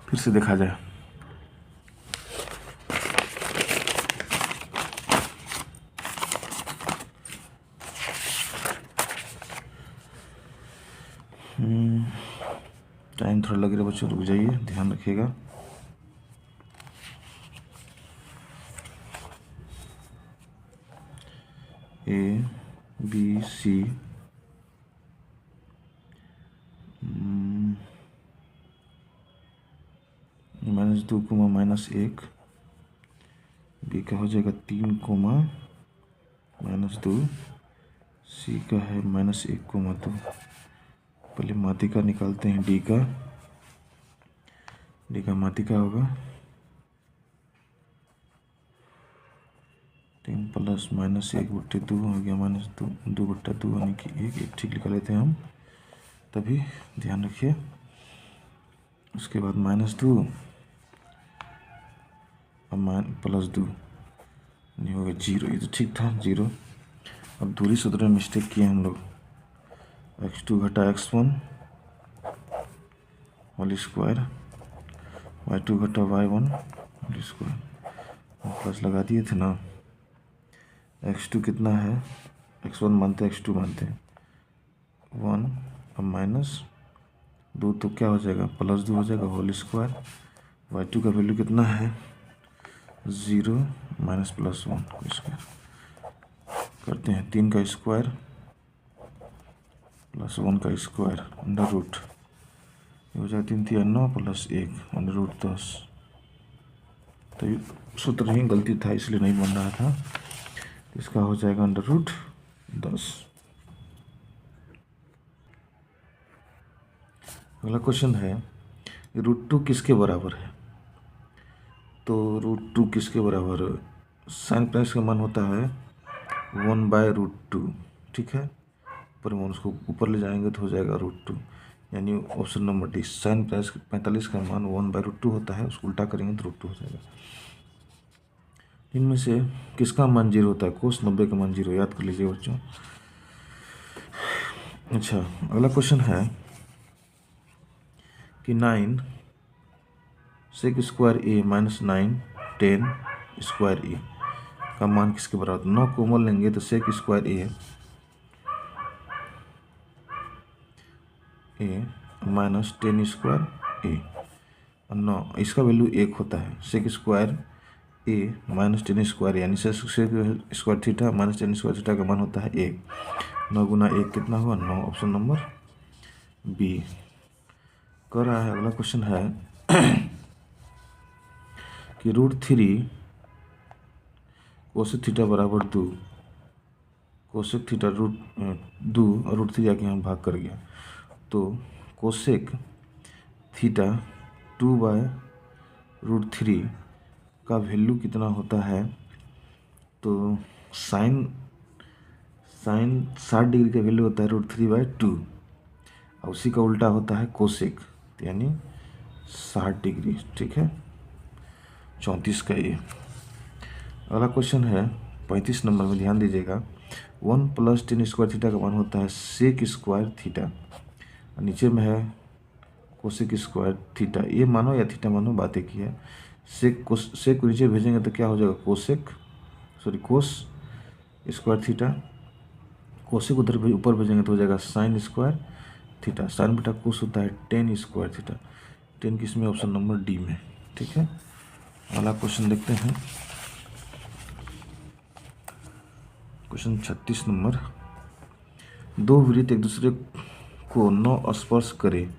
फिर से देखा जाए, टाइम थोड़ा लग रहा है बच्चों, रुक जाइए, ध्यान रखिएगा। ए बी सी -2, -1, बी का हो जाएगा 3, -2, सी का है -1, पहले माध्यिका निकालते हैं। डी का माध्यिका होगा 3 + -1/2 हो गया, -2/2 यानी कि 1 ठीक लिखा लेते हैं हम, तभी ध्यान रखिए। उसके बाद -2 और +2 नहीं होगा 0, ये तो ठीक था 0। अब दूरी सूत्र में मिस्टेक किए हम लोग, x2 - x1 whole square, y2 - y1 whole square, plus लगा दिए थे ना। x2 कितना है, x1 मानते हैं, x2 मानते हैं 1, अब -2 तो क्या हो जाएगा, +2 हो जाएगा होल स्क्वायर। y2 का वैल्यू कितना है 0 -+1 स्क्वायर, करते हैं 3 का स्क्वायर +1 का स्क्वायर √, हो जाए 3 × 9 + 1 √10। तो ये सूत्र ही गलती था, इसलिए नहीं बन रहा था। इसका हो जाएगा √10। अगला क्वेश्चन है, √2 किसके बराबर है। तो √2 किसके बराबर है, साइन प्राइस का मान होता है 1/√2, ठीक है। पर हम उसको ऊपर ले जाएंगे तो हो जाएगा √2, यानी option number D, sine price 45 का मान 1/√2 होता है, उसको उल्टा करेंगे तो √2 हो जाएगा। इनमें से किसका मान 0 होता है, कोस 90 का मान 0, याद कर लीजिए बच्चों। अच्छा, अगला क्वेश्चन है कि 9 sec स्क्वायर ए -9 10 स्क्वायर ए का मान किसके बराबर। 9 कोमल लेंगे तो sec स्क्वायर ए -10 स्क्वायर ए, और 9 इसका वैल्यू 1 होता है। sec स्क्वायर ए -10 स्क्वायर यानी sec square theta -10 square theta का मान होता है 1। 9 × 1 कितना हुआ 9, ऑप्शन नंबर बी कर रहा है। अगला क्वेश्चन है कि √3 कोसेक थीटा बराबर 2, कोसेक थीटा √2 और √3 आके यहाँ भाग कर गया, तो कोसेक थीटा 2/√3 का वैल्यू कितना होता है। तो साइन 60 डिग्री का वैल्यू होता है √3/2, और उसी का उल्टा होता है कोसेक, यानी 60 डिग्री, ठीक है। 34 का ये। अगला क्वेश्चन है 35 नंबर में, ध्यान दीजिएगा। 1 + 10 स्क्वायर थीटा का मान होता है सेक स्क्वायर थीटा, और नीचे में है कोसेक स्क्वायर थीटा। ये मानो या थीटा मानो, बात एक ही है। सेक को नीचे भेजेंगे तो क्या हो जाएगा, कोस स्क्वायर थीटा। कोसेक उधर ऊपर भेजेंगे तो हो जाएगा साइन स्क्वायर थीटा। साइन बटा कोस होता है 10 स्क्वायर थीटा। 10 किस में, ऑप्शन नंबर डी में, ठीक है। अगला क्वेश्चन देखते हैं, क्वेश्चन 36 नंबर। दो वृत्त एक दूसरे को न स्पर्श करे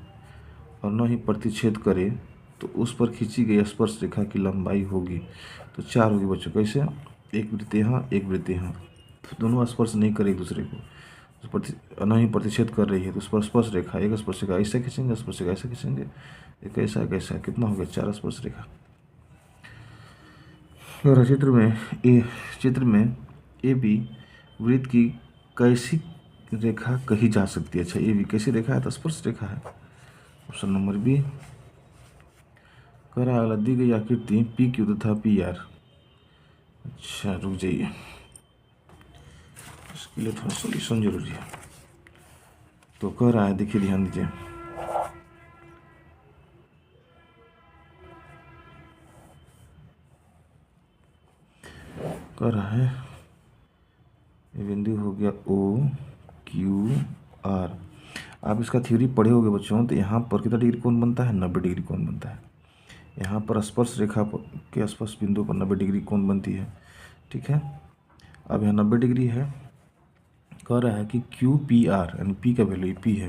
और न ही प्रतिच्छेद करे तो उस पर खींची गई स्पर्श रेखा की लंबाई होगी। तो 4 होगी बच्चों, कैसे, एक वृत्त यहाँ एक वृत्त यहाँ, तो दोनों स्पर्श नहीं करे एक दूसरे को, न ही प्रतिच्छेद कर रही है, तो उस पर स्पर्श रेखा, एक स्पर्श रेखा ऐसे खींचेंगे, स्पर्श रेखा ऐसे खींचेंगे, एक ऐसा एक ऐसा, कितना हो गया 4 स्पर्श रेखा। और चित्र में ए बी वृत्त की कैसी रेखा कही जा सकती है। अच्छा, ए बी कैसी रेखा है, तो स्पर्श रेखा है, ऑप्शन नंबर बी। कह रहा है दी गई आकृति पी क्यू तथा पी आर। अच्छा, रुक जाइए, इसके लिए थोड़ा सोल्यूशन जरूरी है। तो कह रहा है, देखिए ध्यान दीजिए, कह रहा है ये बिंदु हो गया ओ क्यू आर, आप इसका थ्योरी पढ़े होगे बच्चों, तो यहाँ पर कितना डिग्री कोण बनता है, 90 डिग्री कोण बनता है। यहाँ पर स्पर्श रेखा के स्पर्श बिंदु पर 90 डिग्री कोण बनती है, ठीक है। अब यहाँ 90 डिग्री है, कह रहा है कि क्यू पी आर, यानी पी का वैल्यू पी है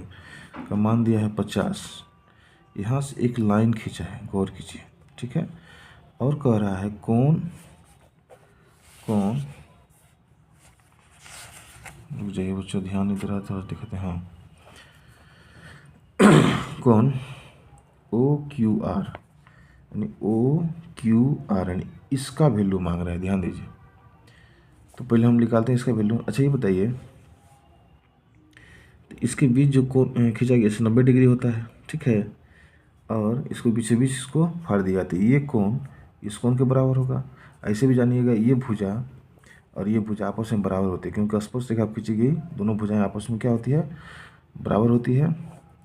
का मान दिया है 50। यहाँ से एक लाइन खींचा है, गौर कीजिए, ठीक है। और कह रहा है कोण रुक जाइए बच्चों, ध्यान नहीं दे रहा था, दिखाते हैं। हाँ, कोण ओ क्यू आर, यानी ओ क्यू आर, यानी इसका वैल्यू मांग रहा है, ध्यान दीजिए। तो पहले हम निकालते हैं इसका वैल्यू। अच्छा ये बताइए, तो इसके बीच जो कोण खींचा गया इससे 90 डिग्री होता है, ठीक है। और इसको बीच से बीच इसको फाड़ दिया, तो ये कोण इस कोण के बराबर होगा। ऐसे भी जानिएगा, ये भुजा और ये भुजा आपस में बराबर होती है, क्योंकि स्पर्श रेखा खींची गई, दोनों भुजाएं आपस में क्या होती है, बराबर होती है।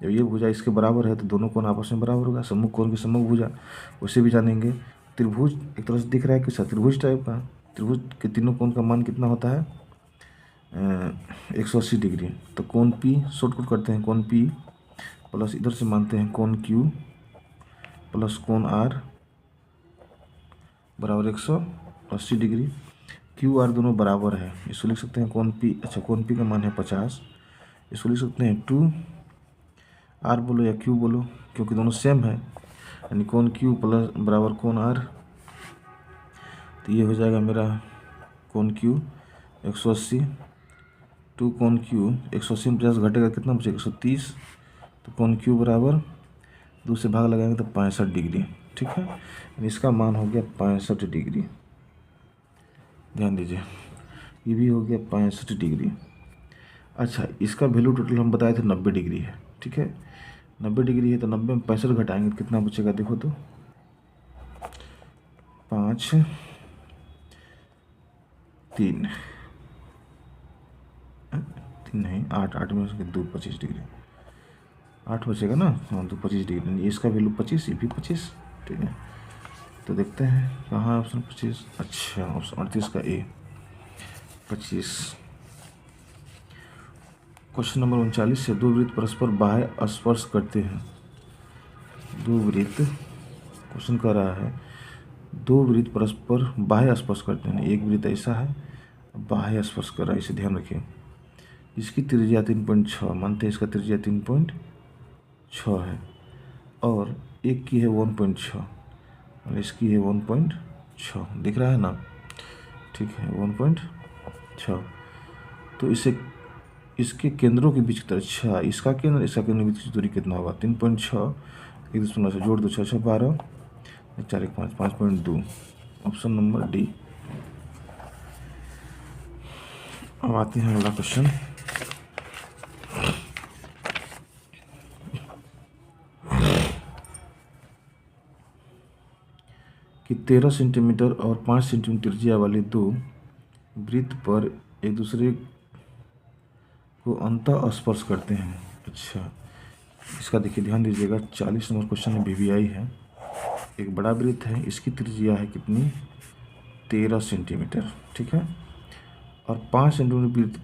जब ये भुजा इसके बराबर है तो दोनों कोण आपस में बराबर होगा, सम्मुख कोण की सम्मुख भुजा। उसे भी जानेंगे। त्रिभुज एक तरह से दिख रहा है कि त्रिभुज टाइप का, त्रिभुज के तीनों कोण का मान कितना होता है, 180 डिग्री। तो कोण पी शॉर्टकट करते हैं, कोण पी प्लस इधर से मानते हैं कोण क्यू प्लस कोण आर बराबर 180 डिग्री। क्यू आर दोनों बराबर है, इसको लिख सकते हैं कोण पी। अच्छा, कोण पी का मान है 50, इसको लिख सकते हैं 2 आर बोलो या क्यू बोलो, क्योंकि दोनों सेम है, यानी कोण क्यू प्लस बराबर कोण आर। तो ये हो जाएगा मेरा कोण क्यू 180, 2 कोण क्यू 180 में 50 घटेगा, कितना बचेगा 130। तो कोण क्यू बराबर 2 से भाग लगाएंगे तो 65 डिग्री, ठीक है। इसका मान हो गया 65 डिग्री, ध्यान दीजिए, ये भी हो गया 65 डिग्री। अच्छा, इसका वैल्यू टोटल हम बताए थे 90 डिग्री है, ठीक है। 90 डिग्री है तो 90 में 65 घटाएंगे तो कितना बचेगा, देखो तो 5 3 नहीं 8 में से 2 25 डिग्री, 8 बचेगा ना। हाँ, 2 25 डिग्री, इसका वैल्यू 25, ये भी 25, ठीक है। तो देखते हैं कहाँ ऑप्शन 25। अच्छा, ऑप्शन 38 का ए 25। क्वेश्चन नंबर 39 से, दो वृत्त परस्पर बाह्य स्पर्श करते हैं। दो वृत्त, क्वेश्चन कर रहा है दो वृत्त परस्पर बाह्य स्पर्श करते हैं। एक वृत्त ऐसा है बाह्य स्पर्श कर रहा है, इसे ध्यान रखिए। इसकी त्रिज्या 3.6 मानते हैं, इसका त्रिज्या 3.6 है, और एक की है 1.6 और इसकी है 1.6, दिख रहा है ना, ठीक है 1.6। तो इसे इसके केंद्रों के बीच की, अच्छा इसका केंद्र इसका केंद्र के बीच की दूरी कितना होगा, 3.6, 1 से जोड़ दो, 6 6 12, 4 1 5, 5.2, ऑप्शन नंबर डी। अब आते हैं अगला क्वेश्चन। कि 13 सेंटीमीटर और 5 सेंटीमीटर त्रिज्या वाले दो वृत्त पर एक दूसरे को अंतः स्पर्श करते हैं। अच्छा, इसका देखिए ध्यान दीजिएगा, 40 नंबर क्वेश्चन में वीवीआई है। एक बड़ा वृत्त है, इसकी त्रिज्या है कितनी, 13 सेंटीमीटर, ठीक है। और 5 सेंटीमीटर वृत्त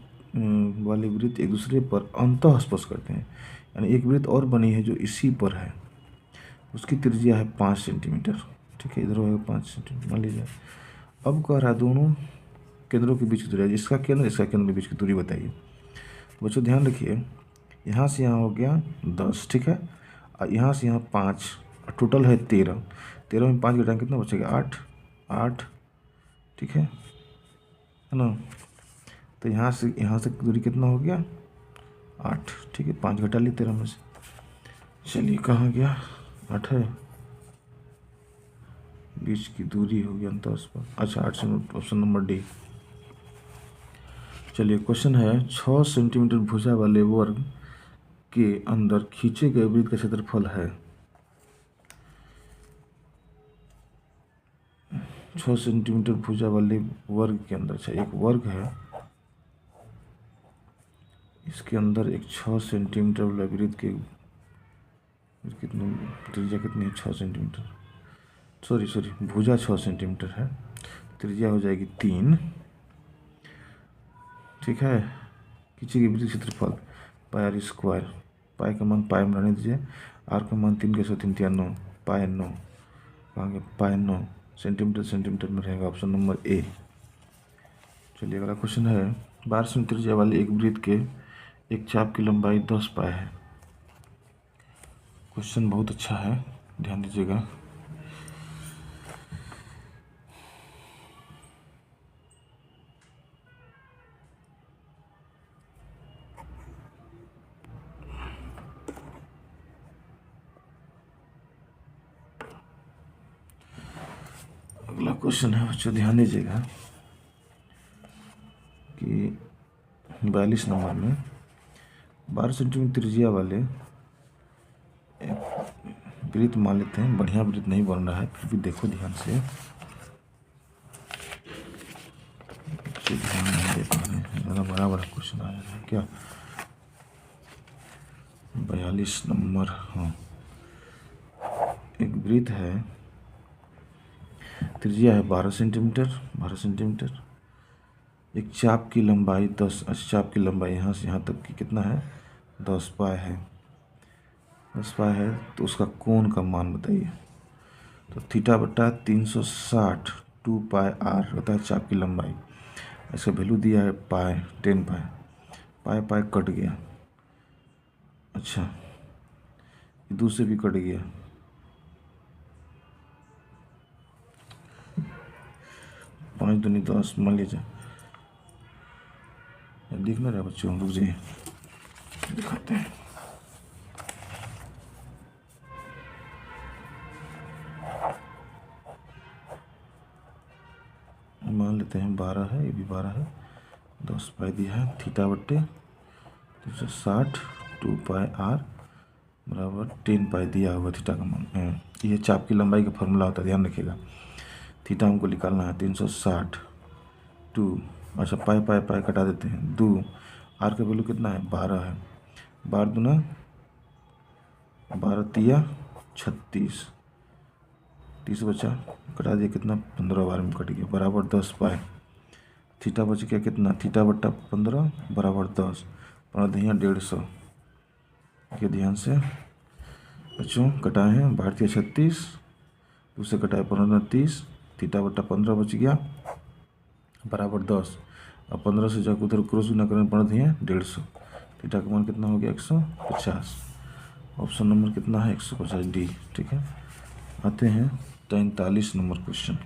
वाले वृत्त एक दूसरे पर अंतः स्पर्श करते हैं, यानी एक वृत्त और बनी है जो इसी पर है, उसकी त्रिज्या है 5 सेंटीमीटर, ठीक है। इधर होगा 5 सेंटीमीटर मान लीजिए। अब कह रहा है दोनों केंद्रों के बीच की दूरी, इसका केंद्र इसका केंद्र के बीच की दूरी बताइए। बच्चों ध्यान रखिए, यहाँ से यहाँ हो गया 10, ठीक है, और यहाँ से यहाँ 5, टोटल है 13। 13 में 5 घटाएंगे कितना बचेगा, 8 8, ठीक है ना। तो यहाँ से दूरी कितना हो गया, 8, ठीक है। 5 घटा ली 13 में से, चलिए कहाँ गया, 8 है, बीच की दूरी हो गया अंतर पर। अच्छा, 8 से ऑप्शन नंबर डी। चलिए क्वेश्चन है 6 सेंटीमीटर भुजा वाले वर्ग के अंदर खींचे गए वृत्त का क्षेत्रफल है। 6 सेंटीमीटर भुजा वाले वर्ग के अंदर, अच्छा एक वर्ग है, इसके अंदर एक 6 सेंटीमीटर वाला वृत्त के कितनी त्रिज्या कितनी है, 6 सेंटीमीटर, सॉरी भुजा 6 सेंटीमीटर है, त्रिज्या हो जाएगी 3, ठीक है। खींचे गए वृत्त क्षेत्रफल पाई r स्क्वायर पाई का मान पाई में रहने दीजिए। आर का मान 3 के 3 9 पाई 9, कहाँ गया पाई 9 सेंटीमीटर सेंटीमीटर में रहेगा, ऑप्शन नंबर ए। चलिए अगला क्वेश्चन है 12 सेमी त्रिज्या वाले एक वृत्त के एक चाप की लंबाई 10 पाई है। क्वेश्चन बहुत अच्छा है, ध्यान दीजिएगा। अगला क्वेश्चन है बच्चों, ध्यान दीजिएगा कि 42 नंबर में 12 सेंटीमीटर त्रिज्या वाले वृत्त मान लेते हैं। बढ़िया वृत्त नहीं बन रहा है, फिर भी देखो ध्यान से, ध्यान नहीं दे पा रहे हैं, ज़्यादा बड़ा बड़ा क्वेश्चन आया है क्या। 42 नंबर, हाँ, एक वृत्त है, त्रिज्या है 12 सेंटीमीटर, 12 सेंटीमीटर, एक चाप की लंबाई 10, चाप की लंबाई यहाँ से यहाँ तक की कितना है 10 पाई है, 10 पाई है। तो उसका कोण का मान बताइए। तो थीटा बटा 360 2 पाई आर होता है चाप की लंबाई। इसका वैल्यू दिया है पाई 10 पाई, पाई पाई कट गया, अच्छा ये 2 से भी कट गया, पाँच दूनी 10 मान लीजिए, दिख ना रहा बच्चों, रुक जाइए दिखाते हैं। मान लेते हैं 12 है, ये भी 12 है, 10 पाई दिया है, थीटा बट्टे 360 2 पाई आर बराबर 10 पाई दिया हुआ थीटा का मान। ये चाप की लंबाई का फॉर्मूला होता है, ध्यान रखिएगा। थीटा हमको निकालना है 360 2, अच्छा पाई पाई पाई कटा देते हैं 2, आर का वैल्यू कितना है 12 है, 12 दूना 12 तिया 36, 30 बचा, कटा दिया कितना 15 बार में कट गया, बराबर 10 पाई। थीटा बच गया कितना, थीटा बट्टा 15 बराबर 10, 15 दिया 150। ये ध्यान से बच्चों कटाए हैं, भारतीय 36, दूसरे कटाए 15 30, थीटा बट्टा 15 बच गया बराबर 10, अब 15 से जाकर उधर क्रॉस गुना करें 15 दिए 150, थीटा का मान कितना हो गया 150। ऑप्शन नंबर कितना है 150 डी, ठीक है। आते हैं 43 नंबर क्वेश्चन।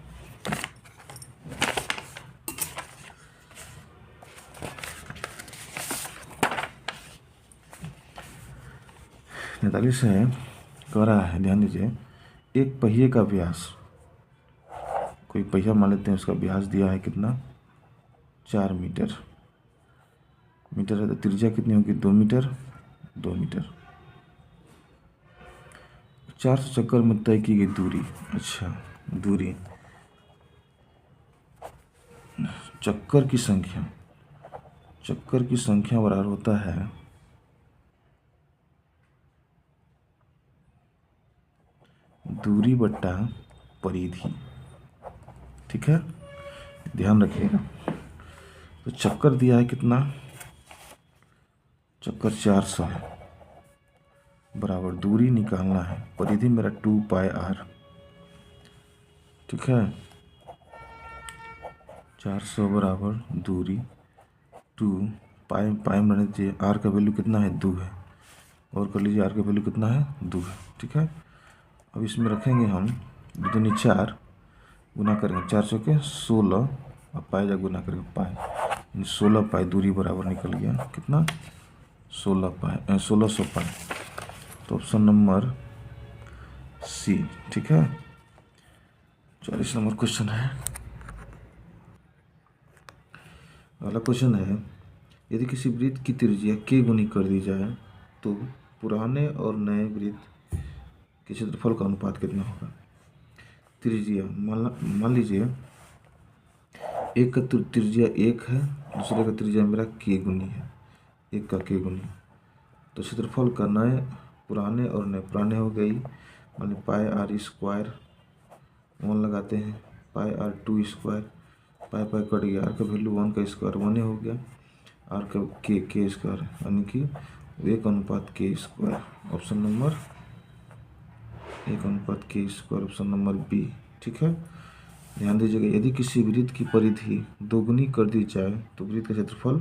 तैंतालीस है, कह रहा है, ध्यान दीजिए, एक पहिए का व्यास, कोई पहिया मान लेते हैं, उसका व्यास दिया है कितना 4 मीटर, मीटर है तो त्रिज्या कितनी होगी 2 मीटर, 2 मीटर, 400 चक्कर में तय की गई दूरी, अच्छा दूरी, चक्कर की संख्या, चक्कर की संख्या बराबर होता है दूरी बट्टा परिधि, ठीक है, ध्यान रखिएगा। तो चक्कर दिया है कितना, चक्कर 400 है, बराबर दूरी निकालना है, परिधि मेरा 2 पाई आर, ठीक है, 400 बराबर दूरी 2 पाई, पाई में रहने दीजिए, आर का वैल्यू कितना है 2 है, और कर लीजिए आर का वैल्यू कितना है 2 है, ठीक है। अब इसमें रखेंगे हम 2 दूनी 4, गुना करेंगे 400 के 16, और पाई जा गुना करेंगे पाई, 16 पाई दूरी बराबर निकल गया कितना 16 पाई, 1600 पाई। तो ऑप्शन नंबर सी, ठीक है। 44 नंबर क्वेश्चन है, अगला क्वेश्चन है, यदि किसी वृत्त की त्रिज्या k गुनी कर दी जाए तो पुराने और नए वृत्त के क्षेत्रफल का अनुपात कितना होगा। त्रिज्या मान लीजिए एक का त्रिज्या 1 है, दूसरे का त्रिज्या मेरा k गुनी है, एक का k गुनी, तो क्षेत्रफल का नए पुराने और नए, पुराने हो गई मान ली पाई आर स्क्वायर, 1 लगाते हैं, pi R 2 square, pi pi cut गया, आर का वैल्यू 1 का स्क्वायर 1 हो गया, आर का के स्क्वायर यानी कि 1:k², option number 1:k², option number B. ठीक है, ध्यान दीजिएगा, यदि किसी वृत्त की परिधि दोगुनी कर दी जाए तो वृत्त का क्षेत्रफल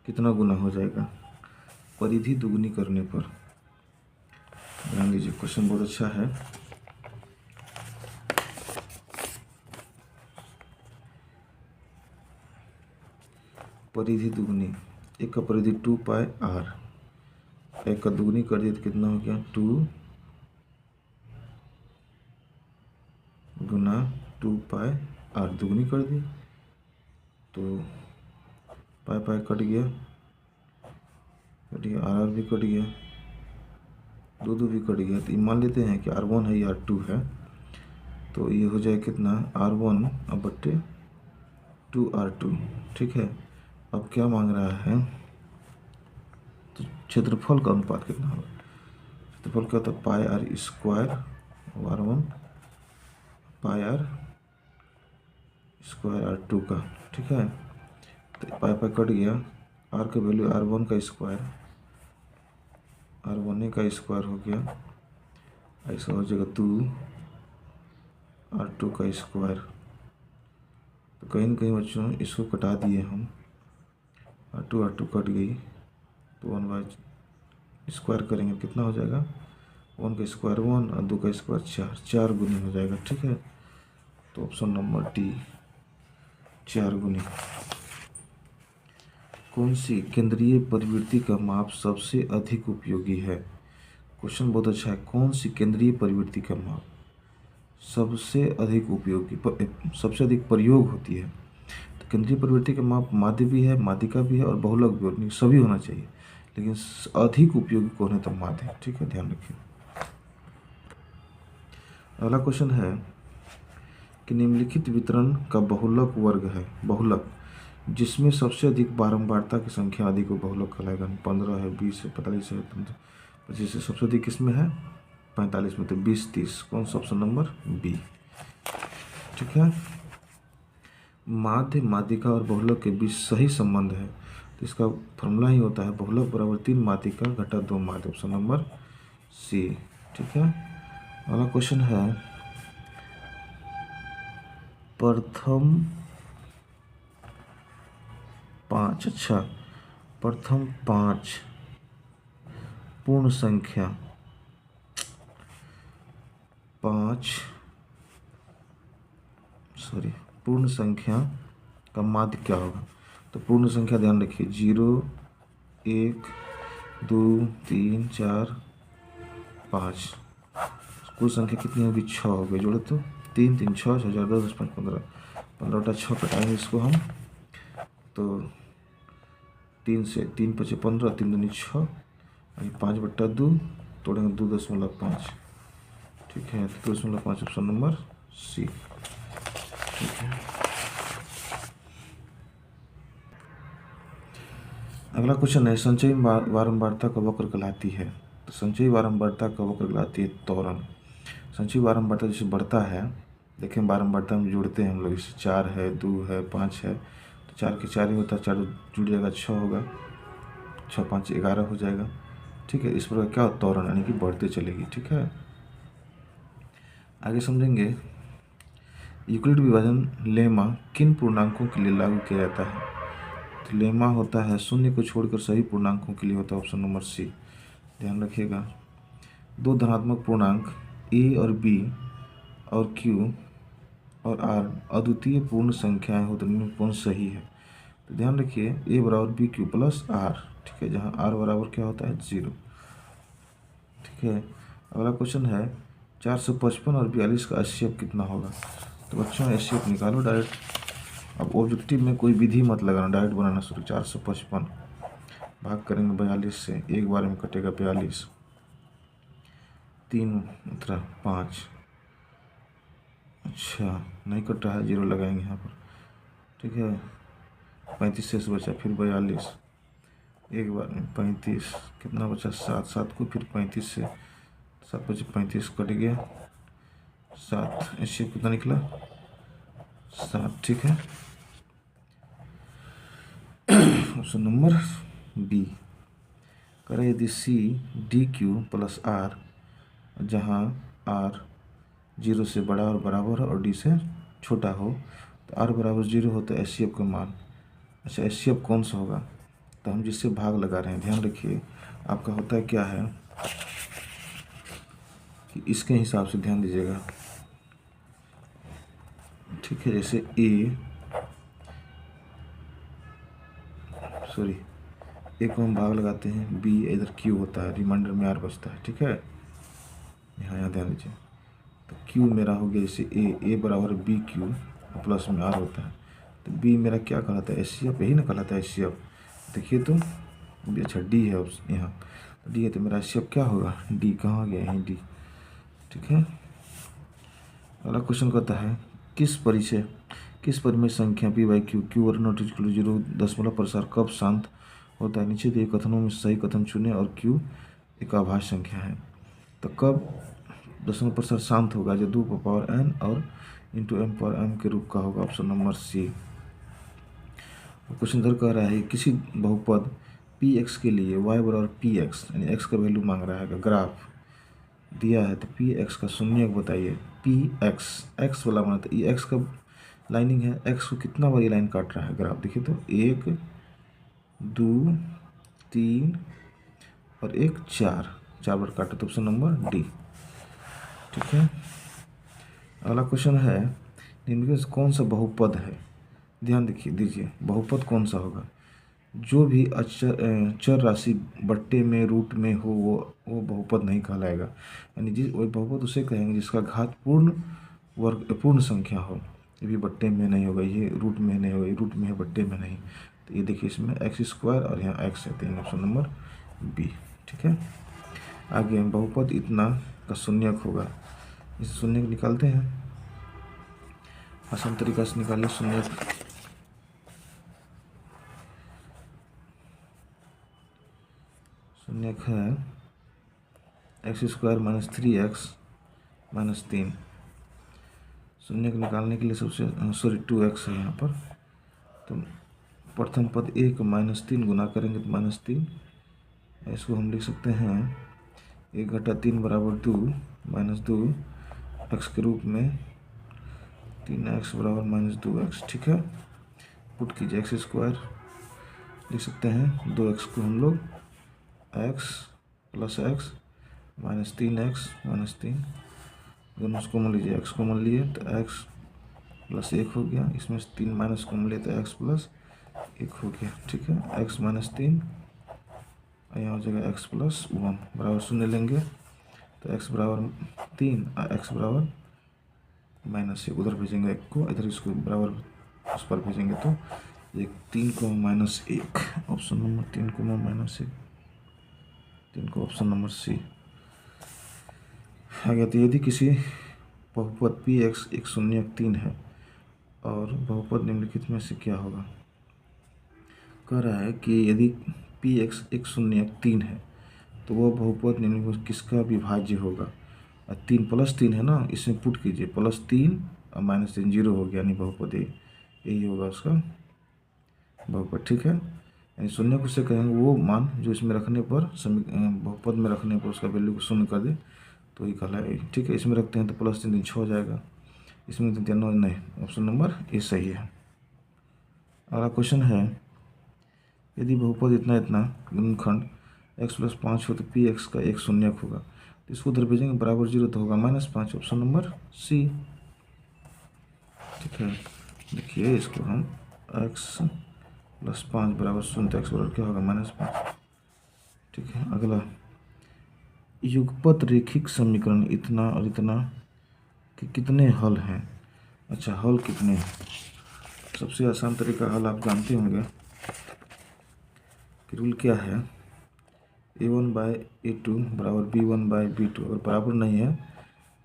कितना गुना हो जाएगा? परिधि दोगुनी करने पर। ध्यान दीजिए, क्वेश्चन बहुत अच्छा है। परिधि दुगुनी, एक का परिधि 2πr, एक का दुगुनी कर दिए तो कितना हो गया? 2 गुना 2πr, दुगुनी कर दी तो पाई कट गया, आर भी कट गया, दो भी कट गया। तो मान लेते हैं कि R1 है या R2 है, तो ये हो जाए कितना? R1/2R2। ठीक है, अब क्या मांग रहा है? तो क्षेत्रफल का अनुपात कितना होगा? क्षेत्रफल क्या होता है? πr² R1 πr² R2 का। ठीक है, तो पाई कट गया, R का वैल्यू R1 का स्क्वायर, R1 का स्क्वायर हो गया, ऐसा हो जाएगा 2 R2 का स्क्वायर। तो कहीं न कहीं बच्चों इसको कटा दिए हम, R2 कट गई तो 1/² करेंगे, कितना हो जाएगा? 1 का स्क्वायर 1 और 2 का स्क्वायर 4 गुनी हो जाएगा। ठीक है, तो ऑप्शन नंबर डी 4 गुनी। कौन सी केंद्रीय परिवृत्ति का माप सबसे अधिक उपयोगी है? क्वेश्चन बहुत अच्छा है। कौन सी केंद्रीय परिवृत्ति का माप सबसे अधिक उपयोगी, सबसे अधिक प्रयोग होती है? तो केंद्रीय प्रवृत्ति का माप माध्य भी है, माध्यिका भी है और बहुलक भी है, सभी होना चाहिए, लेकिन अधिक उपयोगी कौन है? तो माध्य है। ठीक है, ध्यान रखिए। अगला क्वेश्चन है कि निम्नलिखित वितरण का बहुलक वर्ग है। बहुलक जिसमें सबसे अधिक बारंबारता की संख्या अधिक हो बहुलक कहलाएगा। 15 है, 20 है, 45 है, 25 है, सबसे अधिक किसमें है? 45 में। तो 20, 30, कौन सा? Option number B. ठीक है, माध्य, माध्यिका और बहुलक के बीच सही संबंध है, तो इसका फॉर्मूला ही होता है बहुलक बराबर 3 माध्यिका घटा 2 माध्य, ऑप्शन नंबर सी। ठीक है, अगला क्वेश्चन है प्रथम 5, अच्छा, प्रथम 5 पूर्ण संख्या, पूर्ण संख्या का माध्य क्या होगा? तो पूर्ण संख्या ध्यान रखिए, 0, 1, 2, 3, 4, 5, कुल संख्या कितनी होगी? 6 हो गई। जोड़े तो 3, 3, 6, 6, 10, 10, 5, 15, 15 बटा 6 कटाएंगे इसको हम, तो 3 से 3 × 5 = 15, 3 दूनी 6, 5/2 तोड़ेंगे 2.5। ठीक है, तो 2.5, ऑप्शन नंबर सी। ठीक है, अगला क्वेश्चन है संचयी बारंबारता का वक्र कहलाती है। तो संचयी बारंबारता का वक्र कहलाती है त्वरण। संचयी बारंबारता जैसे बढ़ता है, देखें बारंबारता में जोड़ते हैं हम लोग, इसे 4 है, 2 है, 5 है, तो 4 के 4 ही होता है, 4 जुड़ जाएगा 6 होगा, 6, 5, 11 हो जाएगा। ठीक है, इस प्रकार क्या त्वरण यानी कि बढ़ते चलेगी। ठीक है, आगे समझेंगे यूक्लिड विभाजन लेमा किन पूर्णांकों के लिए लागू किया जाता है? तो लेमा होता है शून्य को छोड़कर सभी पूर्णांकों के लिए होता है, ऑप्शन नंबर सी। ध्यान रखिएगा, दो धनात्मक पूर्णांक ए और बी और क्यू और आर अद्वितीय पूर्ण संख्याएं हो तो निम्न सही है। तो ध्यान रखिए, ए बराबर बी क्यू प्लस आर। ठीक है, जहाँ आर बराबर क्या होता है? 0। ठीक है, अगला क्वेश्चन है 455 और 42 का HCF कितना होगा? तो बच्चों HCF निकालो डायरेक्ट। अब ऑब्जेक्टिव में कोई विधि मत लगाना, डायरेक्ट बनाना शुरू। 455 भाग करेंगे 42 से, एक बार में कटेगा 42, 3 मतलब 5, अच्छा नहीं कट रहा है, 0 लगाएंगे यहाँ पर। ठीक है, 35 से बचा, फिर 42, एक बार में 35, कितना बचा? 7, 7 को फिर 35 से 7 बचे, 35 कट गया, 7, HCF कितना निकला? 7। ठीक है, ऑप्शन नंबर बी। कह रहे यदि C D Q plus R, जहाँ आर 0 से बड़ा और बराबर हो और डी से छोटा हो, तो आर बराबर 0 हो तो एच का मान। अच्छा, एच कौन सा होगा? तो हम जिससे भाग लगा रहे हैं, ध्यान रखिए आपका होता है क्या है कि इसके हिसाब से ध्यान दीजिएगा, ठीक है। जैसे ए को हम भाग लगाते हैं, बी इधर क्यू होता है, रिमाइंडर में आर बचता है, ठीक है। यहाँ ध्यान दीजिए, तो क्यू मेरा हो गया जैसे ए बराबर बी क्यू प्लस में आर होता है, तो बी मेरा क्या कहलाता है? एच यही ना कहलाता है एच। देखिए तो अच्छा डी है यहाँ, डी है तो मेरा एच क्या होगा? डी कहाँ गया? यहीं डी, ठीक है। अगला क्वेश्चन कहता है किस परिमेय संख्या पी बाई क्यू क्यू और नॉट इक्वल 0 दशमलव प्रसार कब शांत होता है? नीचे दिए कथनों में सही कथन चुनें और क्यू एक अभाज्य संख्या है। तो कब दशमलव प्रसार शांत होगा? जो 2 पावर n और इंटू m पावर m के रूप का होगा। Option number C. क्वेश्चन इधर कह रहा है किसी बहुपद पी एक्स के लिए y बराबर पी एक्स, यानी x का वैल्यू मांग रहा है, ग्राफ दिया है तो पी एक्स का शून्यक बताइए। पी एक्स वाला माना, तो ये एक्स का लाइनिंग है, एक्स को कितना बार ये लाइन काट रहा है ग्राफ? देखिए तो 1 2 3 और 1 4 बार काटा, तो ऑप्शन नंबर डी, ठीक है। अगला क्वेश्चन है निम्नलिखित में से कौन सा बहुपद है? ध्यान दीजिए बहुपद कौन सा होगा? जो भी चर राशि बट्टे में रूट में हो वो बहुपद नहीं कहलाएगा। यानी जिस वही बहुपद उसे कहेंगे जिसका घात पूर्ण संख्या हो। ये भी बट्टे में नहीं होगा, ये रूट में नहीं होगा, ये रूट में है बट्टे में नहीं। तो ये देखिए इसमें x² और यहाँ x है, तो ऑप्शन नंबर बी, ठीक है। आगे बहुपद इतना का शून्यक होगा, इस शून्यक निकालते हैं, आसान तरीका से निकालिए शून्यक। शून्यक है x² माइनस 3x माइनस 3। शून्यक निकालने के लिए सबसे 2x है यहाँ पर, तो प्रथम पद 1 माइनस 3 गुना करेंगे तो माइनस 3। इसको हम लिख सकते हैं 1 घटा 3 बराबर 2 माइनस 2 x के रूप में 3x बराबर माइनस 2x, ठीक है। पुट कीजिए x² लिख सकते हैं, 2x को हम लोग x plus x minus 3x minus 3, दोनों को कॉमन लीजिए, x कॉमन लिए तो x प्लस 1 हो गया, इसमें से 3 माइनस कॉमन लिए तो x प्लस 1 हो गया, ठीक है। x माइनस 3 यहाँ हो जाएगा x प्लस 1 बराबर 0 लेंगे तो x बराबर 3 और x बराबर माइनस 1, उधर भेजेंगे 1 को, इधर इसको बराबर उस पर भेजेंगे तो 3 को माइनस 1, ऑप्शन नंबर 3 को माइनस 1, 3 को ऑप्शन नंबर सी आ गया। तो यदि किसी बहुपद पी एक्स एक शून्यक 3 है और बहुपद निम्नलिखित में से क्या होगा? कह रहा है कि यदि पी एक्स एक शून्यक 3 है तो वह बहुपद निम्नलिखित में किसका विभाज्य होगा? 3 प्लस 3 है ना, इसमें पुट कीजिए, +3 और -3 0 हो गया, यानी बहुपद यही होगा उसका बहुपद, ठीक है। यानी शून्य को से कहेंगे वो मान जो इसमें रखने पर बहुपद में रखने पर उसका वैल्यू को शून्य कर दे तो ही कहलाएगा, ठीक है। इसमें रखते हैं तो +3 6 हो जाएगा, इसमें तो नहीं, ऑप्शन नंबर ए सही है। अगला क्वेश्चन है यदि बहुपद इतना गुणनखंड x + 5 हो तो पी एक्स का एक शून्यक होगा, तो इसको उधर भेजेंगे बराबर 0 तो होगा -5, ऑप्शन नंबर सी, ठीक है। देखिए इसको हम x + 5 बराबर 0 तो x बराबर क्या होगा -5, ठीक है। अगला युगपत रेखिक समीकरण इतना और इतना कि कितने हल हैं? अच्छा हल कितने हैं? सबसे आसान तरीका हल आप जानते होंगे कि रूल क्या है, a1/a2 बराबर b1/b2, अगर बराबर नहीं है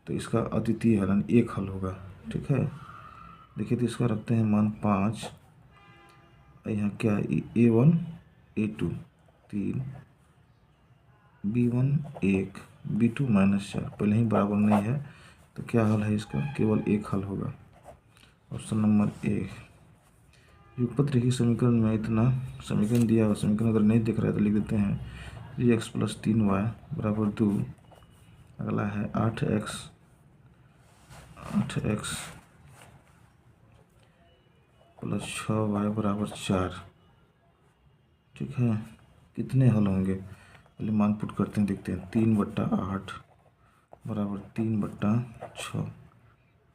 तो इसका अद्वितीय हल यानी एक हल होगा, ठीक है। देखिए तो इसका रखते हैं मान 5, यहाँ क्या है a1 a2 3 b1 1 b2 -4, पहले ही बराबर नहीं है तो क्या हल है इसका? केवल एक हल होगा, ऑप्शन नंबर ए। युगपत रेखिक समीकरण में इतना समीकरण दिया हुआ, समीकरण अगर नहीं दिख रहा है तो लिख देते हैं 3x प्लस 3y बराबर 2। अगला है 8x प्लस 6y बराबर 4। ठीक है, कितने हल होंगे पहले मान पुट करते हैं, देखते हैं। 3/8 बराबर 3/6।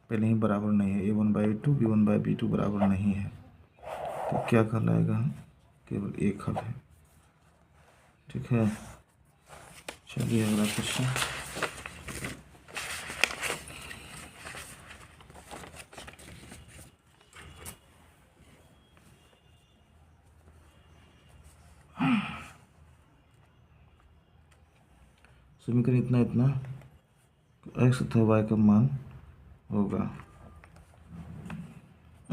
पहले ही बराबर नहीं है, a1/a2 b1/b2 बराबर नहीं है, तो क्या कहलाएगा, केवल एक हल है। ठीक है, चलिए अगला क्वेश्चन। समीकरण इतना x तथा y का मान होगा।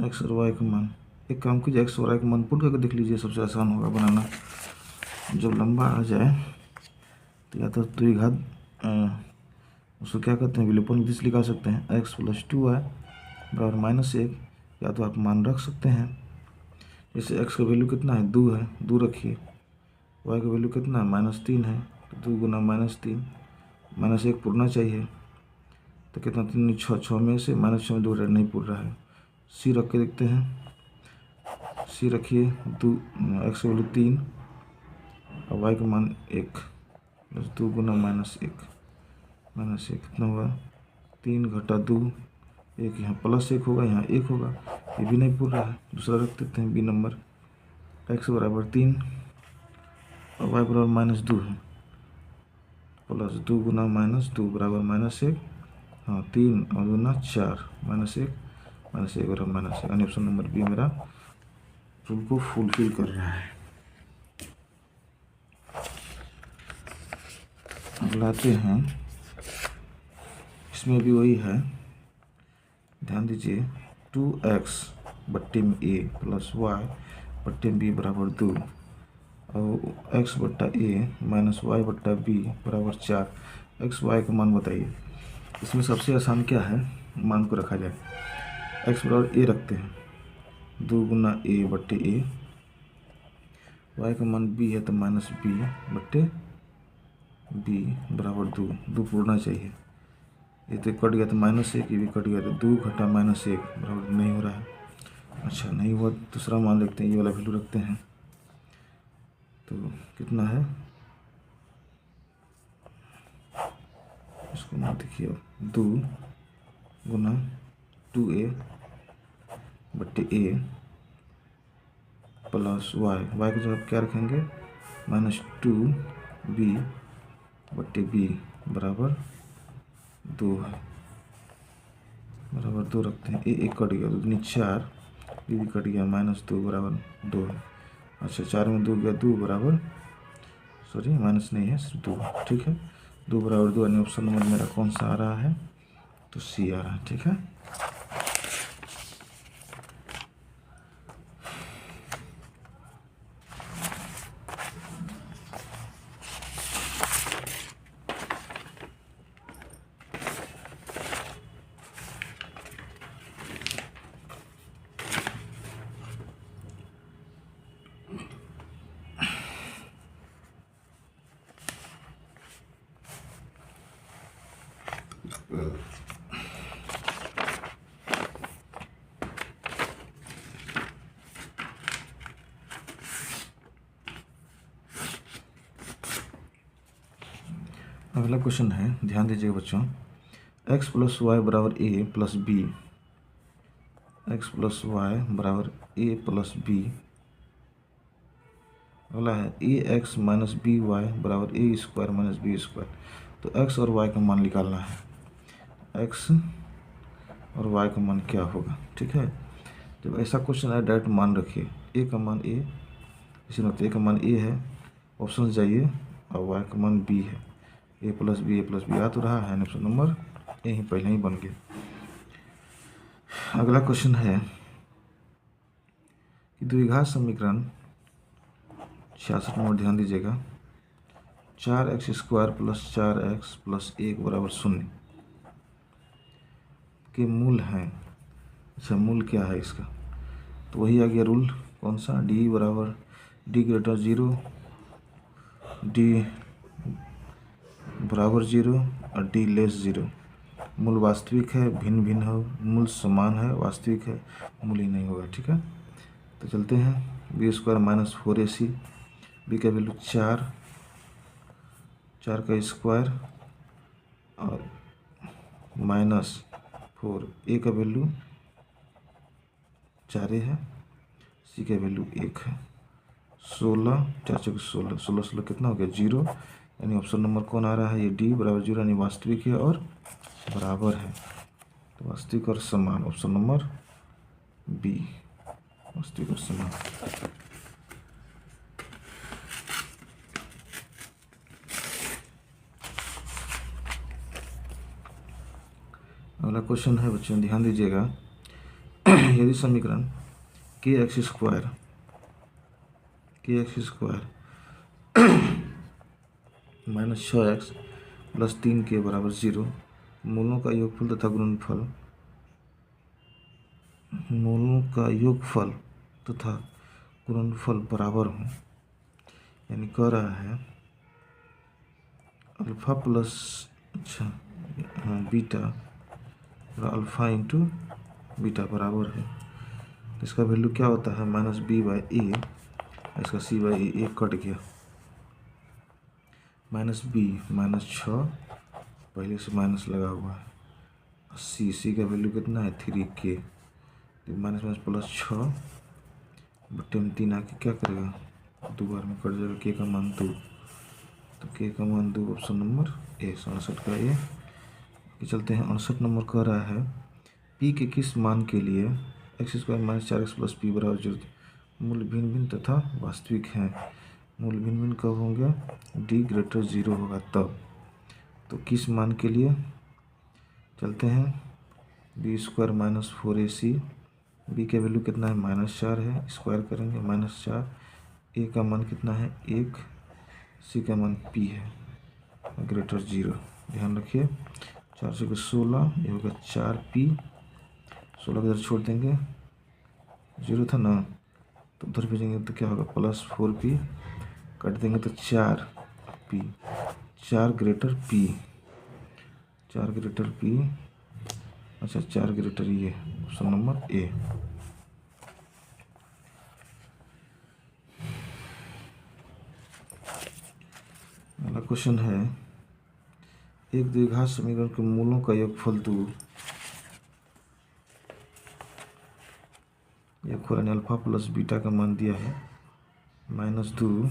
x और y का मान, एक काम कीजिए, x और y का मान पुट करके देख लीजिए, सबसे आसान होगा बनाना। जब लंबा आ जाए तो या तो द्विघात उसको क्या कहते हैं, विलोपन विधि से निकाल सकते हैं। x प्लस 2y बराबर -1, या तो आप मान रख सकते हैं। जैसे x का वैल्यू कितना है, 2 है, 2 रखिए। y का वैल्यू कितना है, -3 है, तो 2 गुना -3, -1 पुरना चाहिए, तो कितना, 3 6 में से -6 में 2 नहीं पुर रहा है। सी रख के देखते हैं, सी रखिए, 2 x का वैल्यू 3 और y का मान 1, प्लस 2 गुना -1 कितना हुआ, 3 घटा 2 1, यहाँ +1 होगा, यहाँ 1 होगा, ये भी नहीं पुर रहा है। दूसरा रख देते हैं, बी नंबर, x बराबर 3 और y बराबर -2 है, प्लस 2 गुना -2 बराबर -1, हाँ 3 और 2 4, -1 बराबर -1, यानी ऑप्शन नंबर बी मेरा रूल को फुलफिल कर रहा है। अब लाते हैं, इसमें भी वही है, ध्यान दीजिए। 2x बट्टे में a प्लस y बट्टे में b बराबर 2 और x बट्टा a माइनस y बट्टा b बराबर 4। x y का मान बताइए। इसमें सबसे आसान क्या है, मान को रखा जाए। x बराबर a रखते हैं, 2 गुना a बट्टे a, y का मान b है तो माइनस b बट्टे b बराबर 2 पूरना चाहिए। ये तो कट गया तो -1, ये भी कट गया तो 2 घटा -1 बराबर नहीं हो रहा है। अच्छा नहीं हुआ, दूसरा मान लिखते हैं, ये वाला वैल्यू रखते हैं, तो कितना है, इसको मान देखिए, 2 गुना 2a बट्टे a प्लस y की जगह क्या रखेंगे, -2b बट्टे b बराबर 2 है, बराबर 2 रखते हैं। एक कट गया, 2 4, b भी कट गया, -2 बराबर 2 है। अच्छा 4 में 2 गया, 2 बराबर, सॉरी माइनस नहीं है, सिर्फ 2। ठीक है, 2 बराबर 2, यानी ऑप्शन नंबर मेरा कौन सा आ रहा है, तो सी आ रहा है। ठीक है, अगला क्वेश्चन है, ध्यान दीजिएगा बच्चों। x प्लस वाई बराबर a plus B, x plus Y बराबर a प्लस बी। अगला है ax माइनस बी वाई बराबर a square minus B square. तो x और y का मान निकालना है, x और y का मान क्या होगा। ठीक है, जब ऐसा क्वेश्चन है डायरेक्ट मान रखिए, a का मान a, इसी मतलब a का मान a है, ऑप्शन जाइए, और y का मान b है, a प्लस बी आ तो रहा है, ऑप्शन नंबर ए ही पहले ही बन गया। अगला क्वेश्चन है कि द्विघात समीकरण 66 नंबर, ध्यान दीजिएगा। 4x square plus 4x plus 1 बराबर 0 के मूल हैं। अच्छा मूल क्या है इसका, तो वही आ गया रूल, कौन सा, d बराबर d ग्रेटर 0 डी बराबर 0 और डी लेस 0। मूल वास्तविक है, भिन्न भिन्न हो, मूल समान है, वास्तविक है, मूल ही नहीं होगा। ठीक है, तो चलते हैं। B square minus 4ac, B का वैल्यू 4 का स्क्वायर और -4, ए का वैल्यू 4 है, सी का वैल्यू 1 है। 16 4 चौके 16, 16 16 कितना हो गया 0, यानी ऑप्शन नंबर कौन आ रहा है, ये डी बराबर 0, यानी वास्तविक है और बराबर है। तो वास्तविक और समान, ऑप्शन नंबर बी, वास्तविक और समान। अगला क्वेश्चन है बच्चों, ध्यान दीजिएगा। यदि समीकरण के x square minus 6x plus 3k बराबर 0, मूलों का योगफल तथा गुणनफल, मूलों का योगफल तथा गुणनफल बराबर हो, यानी कह रहा है अल्फा प्लस बीटा और अल्फा इंटू बीटा बराबर है। इसका वैल्यू क्या होता है, -b/a, इसका c/a कट गया, -b -6, पहले से माइनस लगा हुआ है, सी का वैल्यू कितना है 3k, तो माइनस प्लस 6 बट्टे में 3 आके क्या करेगा, 2 बार में कट जाएगा, k का मान 2, तो k का मान 2, ऑप्शन नंबर ए, 67 का ए। चलते हैं 68 नंबर कह रहा है p के किस मान के लिए x square minus 4x plus p बराबर 0, मूल भिन्न भिन्न तथा वास्तविक हैं। मूल भिन्न भिन्न कब होंगे, d ग्रेटर 0 होगा तब। तो किस मान के लिए, चलते हैं B square minus 4ac, B का वैल्यू कितना है -4 है, स्क्वायर करेंगे -4, ए का मान कितना है 1, सी का मान p है ग्रेटर 0। ध्यान रखिए, 4 से 16, ये होगा 4p, 16 के इधर छोड़ देंगे, 0 था ना, तो उधर भेजेंगे तो क्या होगा +4p, कट देंगे तो 4p, 4 greater p, 4 greater p, अच्छा 4 ग्रेटर ये, ऑप्शन नंबर ए। अगला क्वेश्चन है, एक द्विघात समीकरण के मूलों का योगफल 2, योगफल अल्फा प्लस बीटा का मान दिया है -2,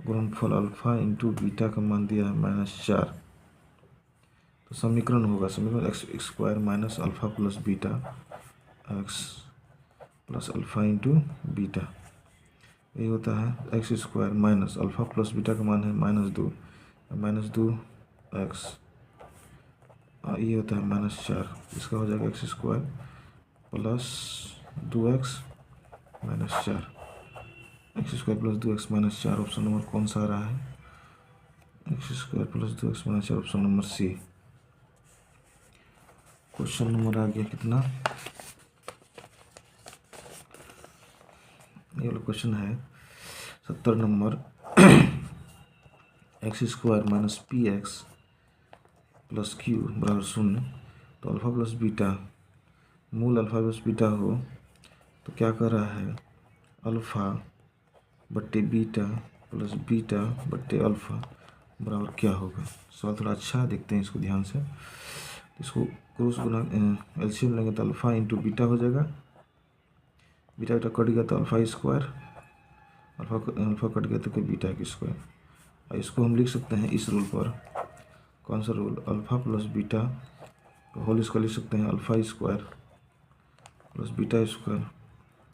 गुणनफल अल्फा इंटू बीटा का मान दिया है -4, तो समीकरण होगा, समीकरण x square minus alpha plus beta x plus alpha into beta, ये होता है x square minus alpha plus beta का मान है -2 एक्स, ये होता है -4, इसका हो जाएगा x square plus 2x -4, x square plus 2x -4, option number कौन सा आ रहा है, x square plus 2x -4, option number C. Question number आ गया कितना, ये वाला क्वेश्चन है 70 number, x square minus px plus q बराबर 0, तो अल्फा प्लस बीटा, मूल अल्फा प्लस बीटा हो तो क्या कर रहा है, अल्फा बट्टे बीटा प्लस बीटा बट्टे अल्फा बराबर क्या होगा। सवाल थोड़ा अच्छा है, देखते हैं इसको ध्यान से। इसको क्रॉस गुना एलसीएम लेंगे तो अल्फा इंटू बीटा हो जाएगा, बीटा बीटा कट गया तो अल्फा स्क्वायर, अल्फा कट गया तो क्या बीटा की स्क्वायर। और इसको हम लिख सकते हैं इस रूल पर, कौन सा rule, alpha plus beta whole इसका लिख सकते हैं alpha square plus beta square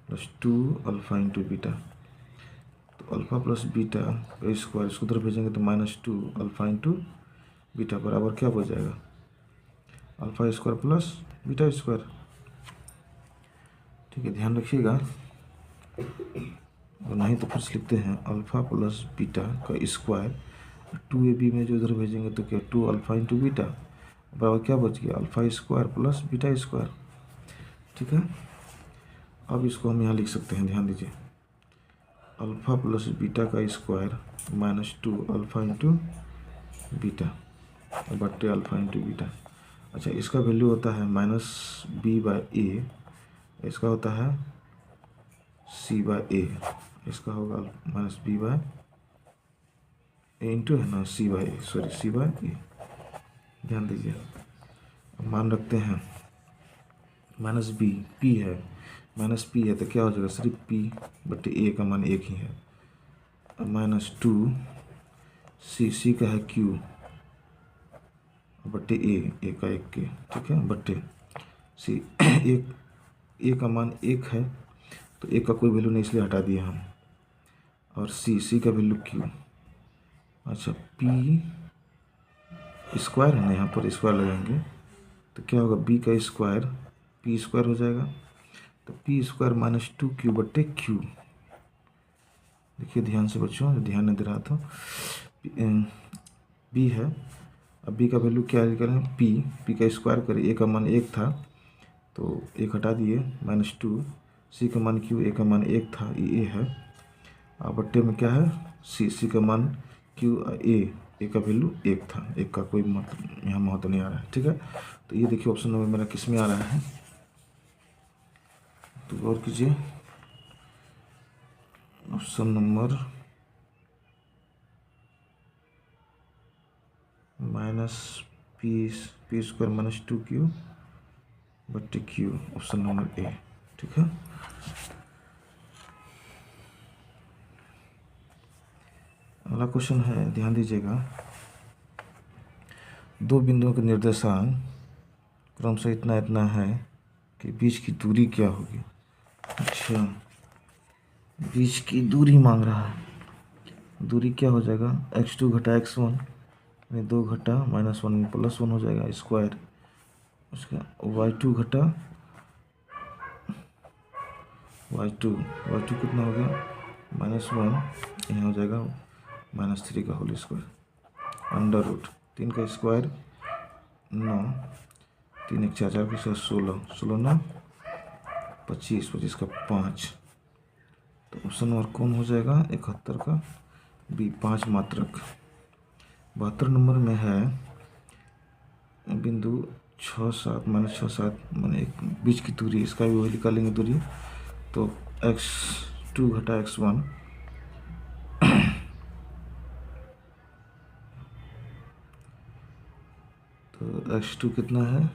plus 2 alpha into beta, तो अल्फा प्लस बीटा का स्क्वायर इसको उधर भेजेंगे तो -2 अल्फा इंटू बीटा बराबर क्या हो जाएगा, alpha square plus beta square. ठीक है, ध्यान रखिएगा, और नहीं तो फिर लिखते हैं अल्फा प्लस बीटा का स्क्वायर 2ab में जो उधर भेजेंगे तो क्या 2 अल्फा इंटू बीटा बराबर क्या बच गया, alpha square plus beta square. ठीक है, अब इसको हम यहाँ लिख सकते हैं, ध्यान दीजिए, अल्फ़ा प्लस बीटा का स्क्वायर -2 अल्फ़ा इंटू बीटा बट्टे अल्फ़ा इंटू बीटा। अच्छा, इसका वैल्यू होता है -b/a, इसका होता है c/a, इसका होगा -b/a इंटू है ना c/a, सॉरी c/a। ध्यान दीजिए, मान रखते हैं -b, p है, -p है तो क्या हो जाएगा, सिर्फ p/a का मान एक ही है, -2 c का है q बट्टे a का एक के, ठीक है, बट्टे c एक a का मान एक है तो a का कोई वैल्यू नहीं इसलिए हटा दिया हम, और c का वैल्यू q। अच्छा, p स्क्वायर है ना, यहाँ पर स्क्वायर लगाएंगे तो क्या होगा, b का स्क्वायर p स्क्वायर हो जाएगा, तो p स्क्वायर -2q बट्टे q। देखिए ध्यान से बच्चों, ध्यान नहीं दे रहा था, b है, अब b का वैल्यू क्या निकालें, p का स्क्वायर करें, a का मान एक था तो एक हटा दिए, -2 c का मान q, a का मान एक था, ये a है, और बट्टे में क्या है c का मान q, a का वैल्यू एक था, एक का कोई मतलब यहाँ महत्व नहीं आ रहा है, ठीक है। तो ये देखिए ऑप्शन नंबर मेरा किस में आ रहा है, तो गौर कीजिए, option number -p square -2q बट्टे q, ऑप्शन नंबर ए, ठीक है। अगला क्वेश्चन है, ध्यान दीजिएगा, दो बिंदुओं के निर्देशांक क्रमशः इतना इतना है कि बीच की दूरी क्या होगी। अच्छा, बीच की दूरी मांग रहा है, दूरी क्या हो जाएगा, x2 घटा x1 यानी 2 घटा -1 +1 हो जाएगा स्क्वायर, उसका y2 घटा y2 कितना हो गया, -1, यहाँ हो जाएगा -3 का होल स्क्वायर अंडर रूट 3 का स्क्वायर 9, 3 1 4 4 के साथ 16, 16 9 25, 25 का 5, तो ऑप्शन नंबर कौन हो जाएगा, 71 का बी, 5 मात्रक। 72 नंबर में है बिंदु 6 7 -6 7 मैंने एक बीच की दूरी, इसका भी वही निकालेंगे दूरी, तो x2 घटा x1 तो x2 कितना है,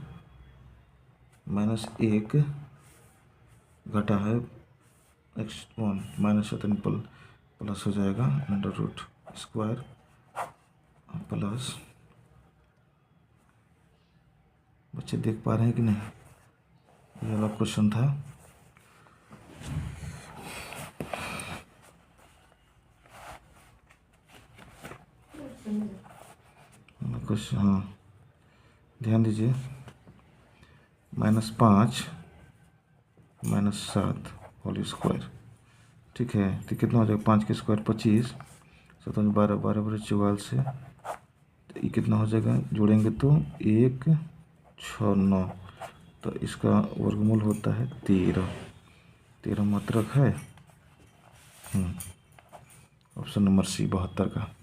-1 घटा है x1 -7 प्लस हो जाएगा अंडर रूट स्क्वायर प्लस, बच्चे देख पा रहे हैं कि नहीं, ये वाला क्वेश्चन था। क्वेश्चन, हाँ ध्यान दीजिए, -5 -7 होल स्क्वायर, ठीक है, तो कितना हो जाएगा, 5 के स्क्वायर 25, 7 12 12 बड़े 44 से, तो ये कितना हो जाएगा, जोड़ेंगे तो 1 6 9, तो इसका वर्गमूल होता है 13 मात्रक है, ऑप्शन नंबर सी 72 का।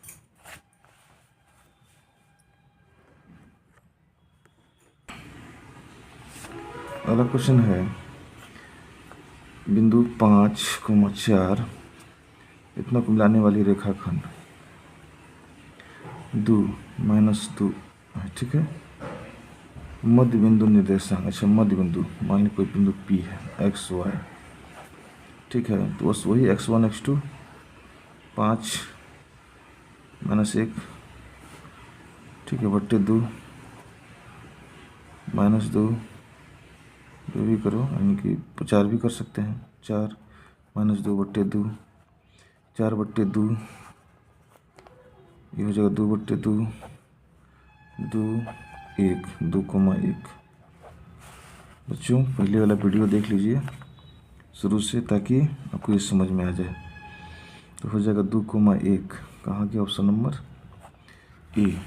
अगला क्वेश्चन है, बिंदु 5,4 इतना को मिलाने वाली रेखाखंड 2 -2 है, ठीक है, मध्य बिंदु निर्देशांक, अच्छा मध्य बिंदु मान ली कोई बिंदु P है x y, ठीक है, तो बस वही x1 x2 5 -1, ठीक है, बट्टे 2 -2 जो भी करो, यानी कि 4 भी कर सकते हैं, 4 -2 बट्टे 2, 4 बट्टे 2, ये हो जाएगा 2 बट्टे 2 2 1 2,1। बच्चों पहले वाला वीडियो देख लीजिए शुरू से ताकि आपको ये समझ में आ जाए, तो हो जाएगा 2,1, कहाँ गया ऑप्शन नंबर ए।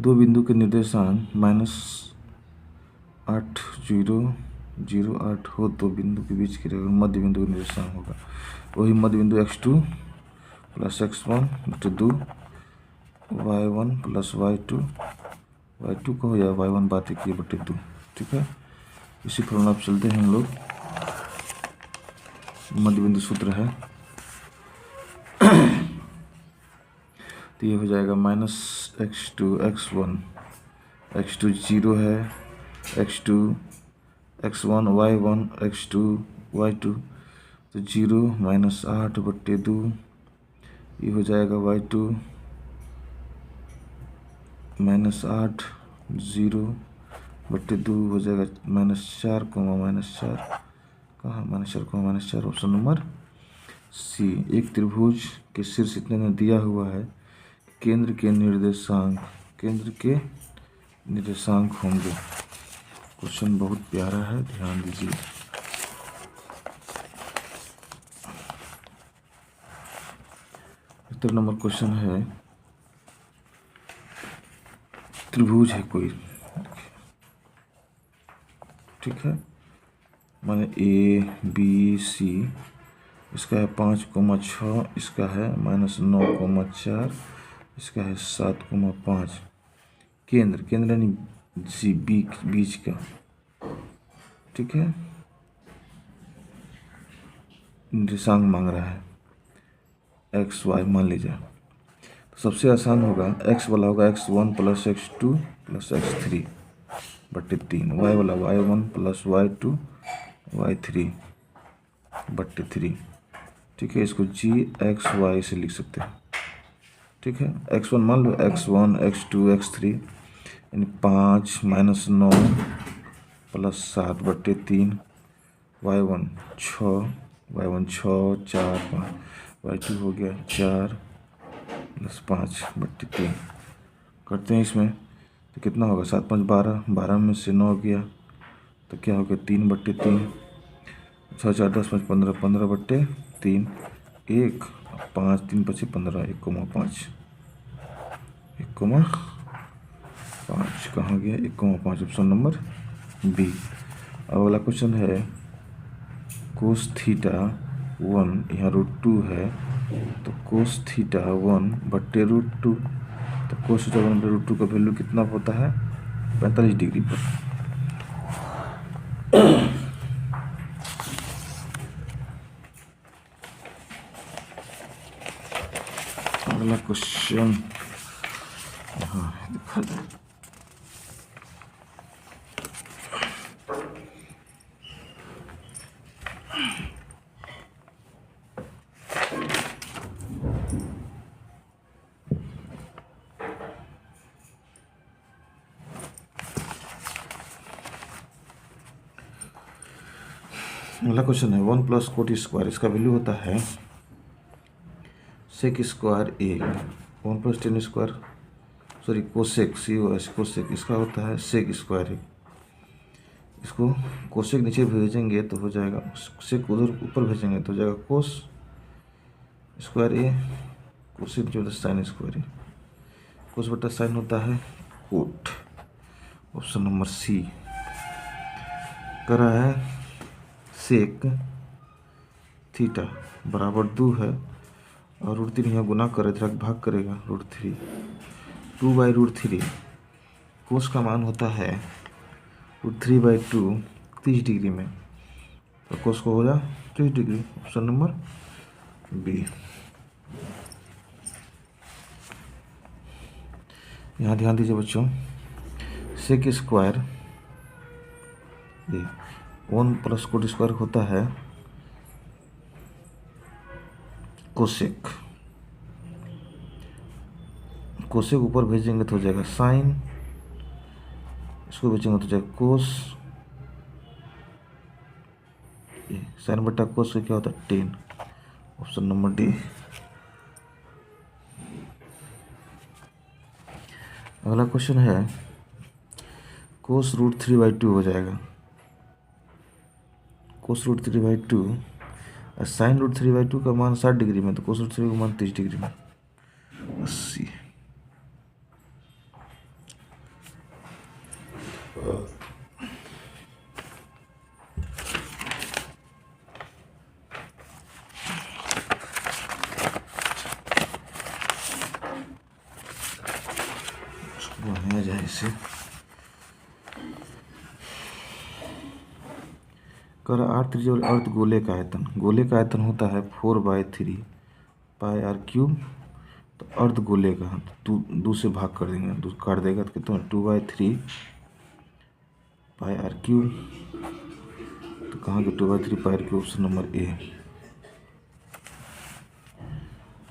दो बिंदु के निर्देशांक -8 0 0 8 हो तो बिंदु के बीच की रेखा मध्य बिंदु का निर्देशांक होगा। वही मध्य बिंदु x2 प्लस x1 बटे 2 y1 प्लस y2 को हो जाए y1 बात एक बटे 2। ठीक है, इसी फॉर्मूला पर चलते हैं हम लोग। मध्य बिंदु सूत्र है, तो ये हो जाएगा माइनस x2 x1, x2 0 है, x2 x1 y1 x2 y2, तो 0 माइनस 8 बट्टे 2, ये हो जाएगा y2 माइनस 8 0 बट्टे 2 हो जाएगा -4 -4, कहाँ -4 ऑप्शन नंबर सी। एक त्रिभुज के शीर्ष इतने में दिया हुआ है, केंद्र के निर्देशांक होंगे। क्वेश्चन बहुत प्यारा है, ध्यान दीजिए। सत्तर नंबर क्वेश्चन है, त्रिभुज है कोई, ठीक है, माने ABC, इसका है 5,6, इसका है -9,4, इसका है 7,5। केंद्र यानी जी बीच का, ठीक है, निर्देशांक मांग रहा है XY मान लीजिए। तो सबसे आसान होगा, x वाला होगा x1 plus x2 plus x3 बट्टे 3, y वाला y1 प्लस y2 y3 बट्टे 3। ठीक है, इसको GXY से लिख सकते हैं। ठीक है, x1 मान लो x1 x2 x3 यानी 5 -9 प्लस 7 बट्टे 3, y1 6 4 5, y2 हो गया 4 प्लस 5 बट्टे 3। करते हैं इसमें, तो कितना होगा 7 5 12, 12 में से 9 गया तो क्या हो गया 3 बट्टे 3, 6 4 10 5 15, 15 बट्टे 3, 1 5 3 5 15, 1,5 कहाँ गया 1,5, ऑप्शन नंबर बी। अब अगला क्वेश्चन है, कोस थीटा 1, यहाँ √2 है, तो कोस थीटा 1 बट्टे √2, तो कोस थीटा 1 बट्टे √2 का वैल्यू कितना होता है 45 डिग्री पर। अगला क्वेश्चन यहाँ दिखा जाए, अगला क्वेश्चन है 1 प्लस कोट स्क्वायर, इसका वैल्यू होता है सेक स्क्वायर ए, 1 plus ten square, sorry cosec COS cosec, इसका होता है सेक स्क्वायर ए। इसको कोसेक नीचे भेजेंगे तो हो जाएगा, सेक उधर ऊपर भेजेंगे तो हो जाएगा कोस स्क्वायर ए, कोसेक जो साइन स्क्वायर ए, कोस बटा साइन होता है कोट, ऑप्शन नंबर सी। करा है सेक थीटा बराबर 2 है और √3 यहाँ गुना करे तो भाग करेगा √3, 2/√3, कोस का मान होता है √3/2 30 डिग्री में, तो कोस को हो जाए 30 डिग्री, ऑप्शन नंबर बी। यहाँ ध्यान दीजिए बच्चों, सेक स्क्वायर ये 1 प्लस कोट स्क्वायर होता है कोसेक, कोसेक ऊपर भेजेंगे तो हो जाएगा साइन, इसको भेजेंगे तो जाएगा कोस, साइन बटा कोस क्या होता है 10, ऑप्शन नंबर डी। अगला क्वेश्चन है, कोस √3/2 हो जाएगा, कोस √3/2 और साइन √3/2 का मान 60 डिग्री में, तो कोस √3 का मान 30 डिग्री में 80। हैं इसे। कर आर त्रिज्या वाले अर्ध गोले का आयतन, गोले का आयतन होता है 4/3 पाई आर क्यूब। तो अर्ध गोले का तो दो से भाग कर देंगे, दो काट देगा तो कितना 2/3 पाई आर क्यूब। तो कहाँ के 2/3 pi R cube, option number A.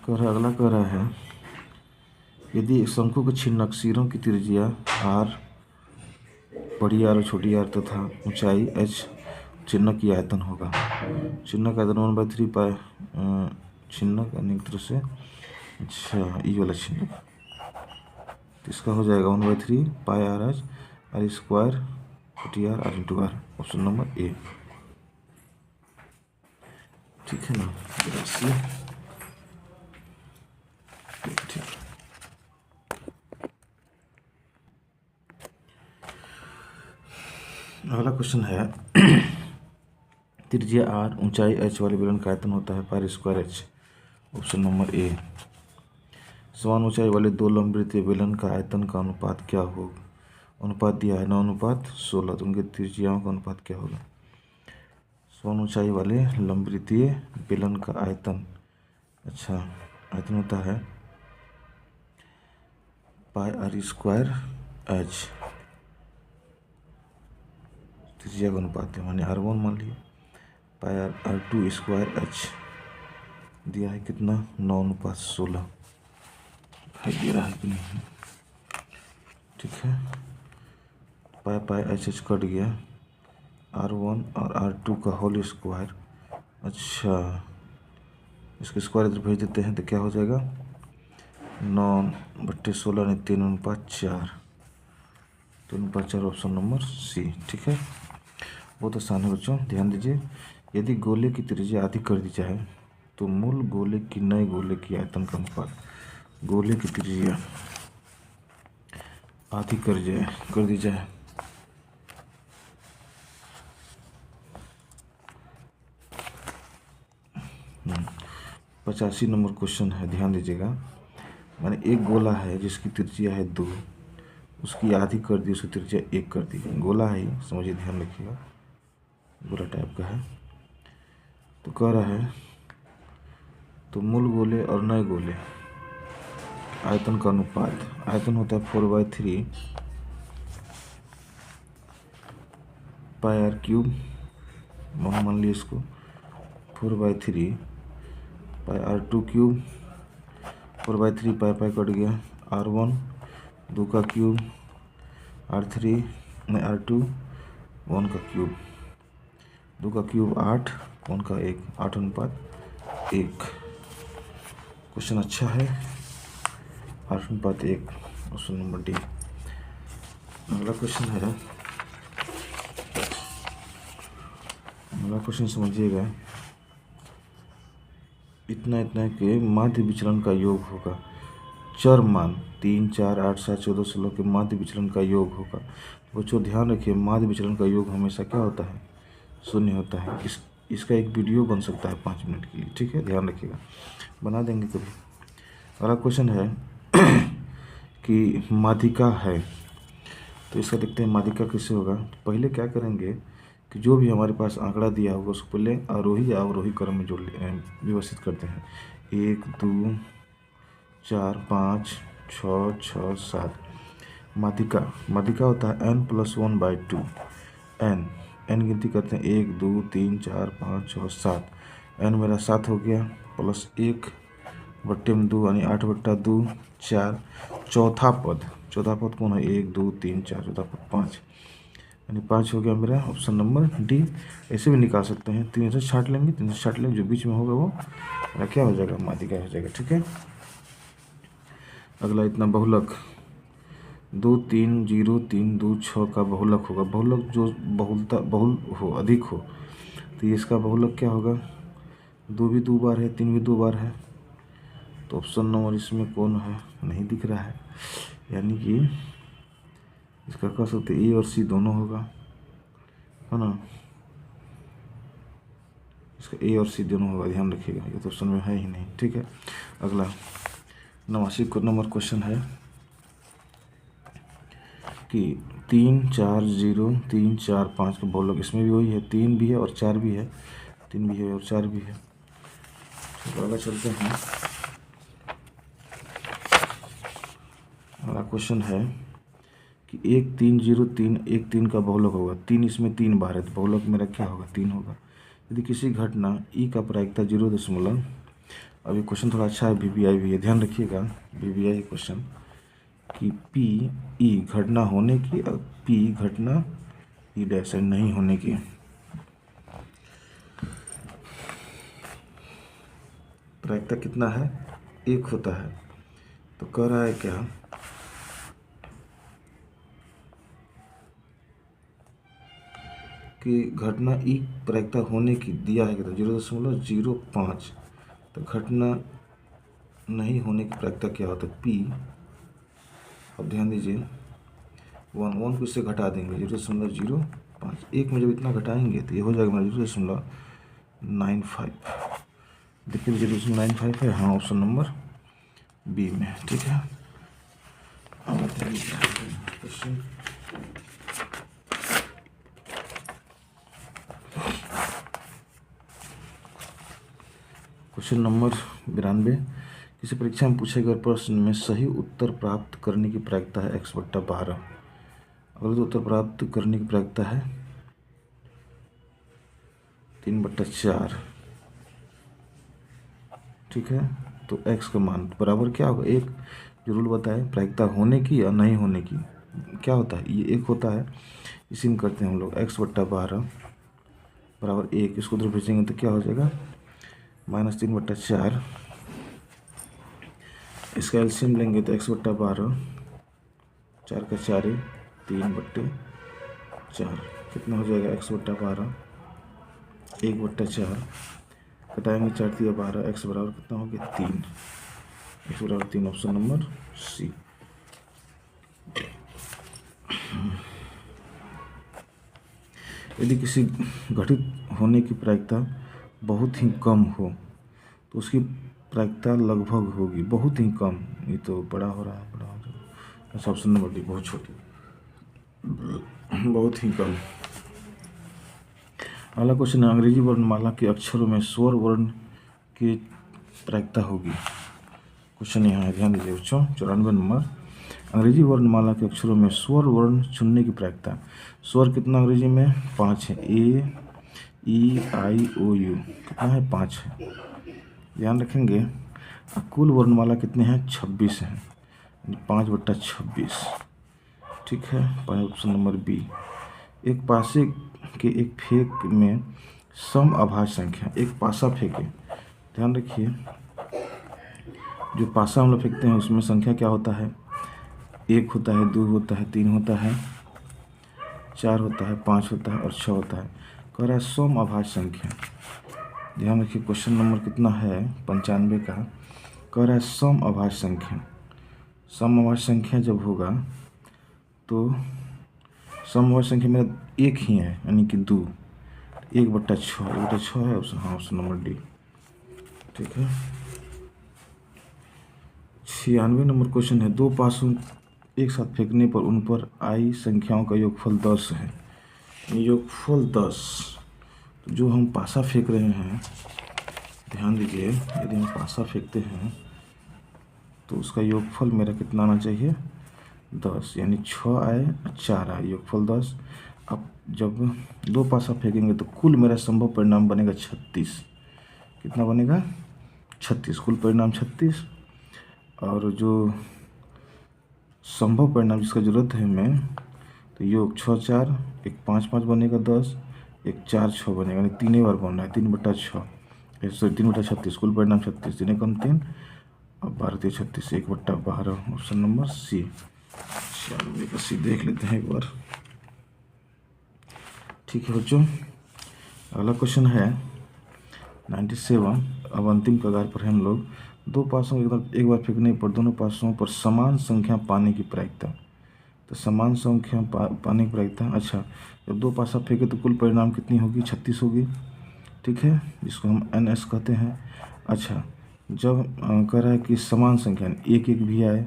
अगला कह रहा है यदि एक शंकु के छिन्न अक्षीरों की त्रिज्या आर, बड़ी आर और छोटी आर तथा ऊंचाई एच, चिन्ह की आयतन होगा। चिन्ह का आयतन 1/3 पाई, चिन्ह का एक तरह से, अच्छा ई वाला चिन्ह, तो इसका हो जाएगा 1/3 pi R H R square छोटी R R into R, option number A. ठीक है ना, ठीक। अगला क्वेश्चन है त्रिज्या आर ऊंचाई एच वाले बेलन का आयतन होता है pi square H, option number ए। समान ऊंचाई वाले दो लंबवृत्तीय बेलन का आयतन का अनुपात क्या होगा। अनुपात दिया है 9:16, तो उनके त्रिज्याओं का अनुपात क्या होगा। समान ऊंचाई वाले लंबवृत्तीय बेलन का आयतन, अच्छा आयतन होता है पाई आर स्क्वायर एच, त्रिज्या का अनुपात है माने R1 मान लिया, पाई आर R2 स्क्वायर एच दिया है कितना 9:16, दिया रहा है कि नहीं, ठीक है। पाई पाई एच एच कट गया, R1 और R2 का होल स्क्वायर, अच्छा इसके स्क्वायर इधर भेज देते हैं तो क्या हो जाएगा 9/16 नहीं 3:4, 3:4 ऑप्शन नंबर सी, ठीक है। बहुत आसान है बच्चों, ध्यान दीजिए। यदि गोले की त्रिज्या आधी कर दी जाए तो मूल गोले की नए गोले की आयतन का अनुपात, गोले की त्रिज्या आधी कर दी जाए 85 नंबर क्वेश्चन है, ध्यान दीजिएगा। माने एक गोला है जिसकी त्रिज्या है 2, उसकी आधी कर दी, उसकी त्रिज्या 1 कर दी। गोला है, समझिए, ध्यान रखिएगा, गोला टाइप का है। तो कह रहा है तो मूल गोले और नए गोले आयतन का अनुपात, आयतन होता है 4/3 पाई आर क्यूब, मान लिया इसको 4/3 पाई R2 क्यूब, 4/3 पाई पाई कट गया, R1 2 का क्यूब, R3 नहीं R2 1 का क्यूब, 2 का क्यूब 8, 1 का 1, 8:1। क्वेश्चन अच्छा है, 8:1, ऑप्शन नंबर डी। अगला क्वेश्चन है, अगला क्वेश्चन समझिएगा। इतना के माध्य विचलन का योग होगा, चर मान 3, 4, 8, 7, 14, 16 के माध्य विचलन का योग होगा। बच्चों ध्यान रखिए, माध्य विचलन का योग हमेशा क्या होता है, 0 होता है। इसका एक वीडियो बन सकता है 5 मिनट के लिए, ठीक है, ध्यान रखिएगा, बना देंगे कभी। अगला क्वेश्चन है कि माध्यिका है, तो इसका देखते हैं माध्यिका कैसे होगा। पहले क्या करेंगे कि जो भी हमारे पास आंकड़ा दिया होगा उसको पहले आरोही या अवरोही क्रम में जोड़ व्यवस्थित करते हैं। 1, 2, 4, 5, 6, 6, 7। माध्यिका होता है n+1/2, n गिनती करते हैं 1, 2, 3, 4, 5, 6, 7। n मेरा 7 हो गया, प्लस 1/2 यानी 8/2, 4। चौथा पद कौन है, 1, 2, 3, 4, चौथा पद 5 यानी 5 हो गया मेरा, ऑप्शन नंबर डी। ऐसे भी निकाल सकते हैं, 3 से छाट लेंगे, जो बीच में होगा वो मेरा क्या हो जाएगा, माध्यिका हो जाएगा, ठीक है। अगला इतना बहुलक 2, 3, 0, 3, 2, 6 का बहुलक होगा। बहुलक जो बहुल हो, अधिक हो, तो इसका बहुलक क्या होगा, 2 भी 2 बार है, 3 भी 2 बार है, तो ऑप्शन नंबर इसमें कौन है, नहीं दिख रहा है, यानी कि इसका कह सकते ए और सी दोनों होगा, है ना, इसका ए और सी दोनों होगा, ध्यान रखिएगा, ये तो ऑप्शन में है ही नहीं, ठीक है। अगला 89 नंबर क्वेश्चन है, कि 3 4 0 3 4 5 के बहुलक, इसमें भी वही है, 3 भी है और 4 भी है, 3 भी है और 4 भी है। तो आगे चलते हैं। हमारा क्वेश्चन है कि 1 3 0 3 1 3 का बहुलक होगा, 3 इसमें 3 बार है, तो बहुलक मेरा क्या होगा? 3 होगा। यदि किसी घटना ई का प्रायिकता 0, अभी क्वेश्चन थोड़ा अच्छा है, VBI भी है, ध्यान रखिएगा, VBI क्वेश्चन कि पी ई घटना होने की और पी घटना ई डैश नहीं होने की। प्रायिकता कितना है? 1 होता है। तो कह रहा है क्या कि घटना ई प्रायिकता होने की दिया है कितना? 0.05। तो घटना नहीं होने की प्रायिकता क्या होता है? पी। अब ध्यान दीजिए, 1 को इससे घटा देंगे, 0.05। 1 में जब इतना घटाएंगे तो ये हो जाएगा मेरा 0.95। देखिए 0.95 है, हाँ, ऑप्शन नंबर बी में। ठीक है, क्वेश्चन नंबर 92। किसी परीक्षा में पूछे गए प्रश्न में सही उत्तर प्राप्त करने की प्रायिकता है x/12। अगर उत्तर प्राप्त करने की प्रायिकता है 3/4। ठीक है, तो x का मान बराबर क्या होगा? एक जो रूल बताए प्रायिकता होने की या नहीं होने की, क्या होता है? ये 1 होता है, इसी में करते हैं हम लोग। x/12 बराबर 1, इसको उधर भेजेंगे तो क्या हो जाएगा? -3/4। इसका एलसीएम लेंगे तो x/12, 4 का 4 है, 3/4 कितना हो जाएगा? x/12 1/4 घटाएंगे, 4 3 12, x बराबर कितना हो गया? 3। x बराबर 3, ऑप्शन नंबर सी। यदि किसी घटित होने की प्रायिकता बहुत ही कम हो तो उसकी प्रायिकता लगभग होगी। बहुत ही कम, ये तो बड़ा हो रहा है, बड़ा हो रहा है। अच्छा, ऑप्शन नंबर डी, बहुत छोटी, बहुत ही कम। अगला क्वेश्चन है, अंग्रेजी वर्णमाला के अक्षरों में स्वर वर्ण की प्रायिकता होगी। क्वेश्चन यहाँ है, ध्यान दीजिए बच्चों, 94 नंबर। अंग्रेजी वर्णमाला के अक्षरों में स्वर वर्ण चुनने की प्रायिकता। स्वर कितना अंग्रेजी में? 5 है। A E I O U कितना है? 5 है। ध्यान रखेंगे। कुल वर्णमाला कितने हैं? 26 हैं, 5/26। ठीक है, ऑप्शन नंबर बी। एक पासे के एक फेंक में सम अभाज्य संख्या, एक पासा फेंके, ध्यान रखिए, जो पासा हम लोग फेंकते हैं उसमें संख्या क्या होता है? 1 होता है, 2 होता है, 3 होता है, 4 होता है, 5 होता है और 6 होता है। कह रहा है सम अभाज्य संख्या। ध्यान रखिए, क्वेश्चन नंबर कितना है? 95 का। कह रहा है सम अभाज्य संख्या। सम अभाज्य संख्या जब होगा तो सम अभाज्य संख्या मेरा 1 ही है, यानी कि 2। 1/6, 1/6 है ऑप्शन, हाँ, ऑप्शन नंबर डी। ठीक है, 96 नंबर क्वेश्चन है, 2 पासों एक साथ फेंकने पर उन पर आई संख्याओं का योगफल 10 है। योगफल 10, तो जो हम पासा फेंक रहे हैं, ध्यान दीजिए, यदि हम पासा फेंकते हैं तो उसका योगफल मेरा कितना आना चाहिए? 10, यानी 6 आए, 4 आए, योगफल 10। अब जब 2 पासा फेंकेंगे तो कुल मेरा संभव परिणाम बनेगा 36। कितना बनेगा? 36, कुल परिणाम 36। और जो संभव परिणाम जिसका जरूरत है हमें, तो योग 6 4, एक 5 5 बनेगा 10, एक 4 6 बनेगा, यानी 3 बार बन रहा है, 3/6, सॉरी 3/36, कुल परिणाम 36, 3 कम 3 और 12 3 36, 1/12, ऑप्शन नंबर सी। 96 का सी देख लेते हैं एक बार। ठीक है बच्चों, अगला क्वेश्चन है 97। अब अंतिम कगार पर हम लोग। 2 पासों एक बार फेंकने पर दोनों पासों पर समान संख्या पाने की प्रायिकता। तो समान संख्या पाने की प्रायिकता, अच्छा, जब 2 पासा फेंके तो कुल परिणाम कितनी होगी? 36 होगी। ठीक है, जिसको हम NS कहते हैं। अच्छा, जब कह रहा है कि समान संख्या 1 1 भी आए,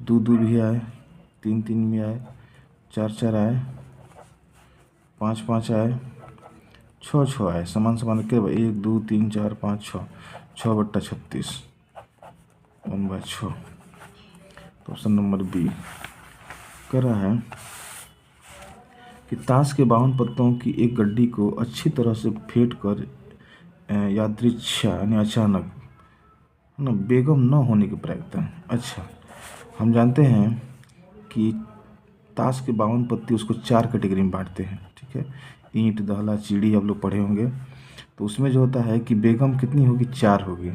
2 2 भी आए, 3 3 भी आए, 4 4 आए, 5 5 आए, 6 6 आए। समान समान रखे 1 2 3 4 5 6, 6/36 1/6। तो ऑप्शन नंबर बी कह रहा है कि ताश के 52 पत्तों की एक गड्डी को अच्छी तरह से फेंट कर यादृच्छा यानी अचानक ना बेगम न होने की प्रायिकता। अच्छा, हम जानते हैं कि ताश के 52 पत्ती उसको 4 कैटेगरी में बांटते हैं, ठीक है। ईंट, दहला, चीड़ी आप लोग पढ़े होंगे। तो उसमें जो होता है कि बेगम कितनी होगी, 4 होगी,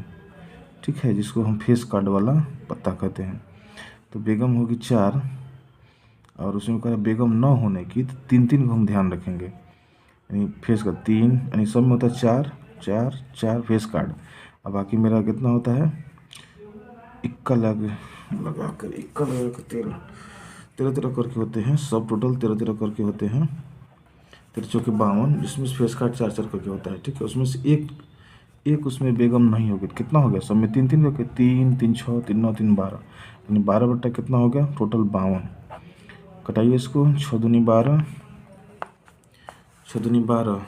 ठीक है, जिसको हम फेस कार्ड वाला पत्ता कहते हैं। तो बेगम होगी 4, और उसमें कह रहा बेगम न होने की, तो 3 3 को हम ध्यान रखेंगे, यानी फेस का 3, यानी सब में होता है 4 4 4 फेस कार्ड। अब बाकी मेरा कितना होता है, इक्का लगा कर 13 13 करके होते हैं, सब टोटल 13 13 करके होते हैं, 13 चौके 52, जिसमें फेस कार्ड 4 4 करके होता है, ठीक है। उसमें से एक उसमें बेगम नहीं होगी, कितना हो गया, सब में 3 3 करके, 3 3 6 3 9 3 12, यानी 12 बट्टा कितना हो गया टोटल 52। कटाइए इसको, 6 दूनी 12, 6 दूनी 12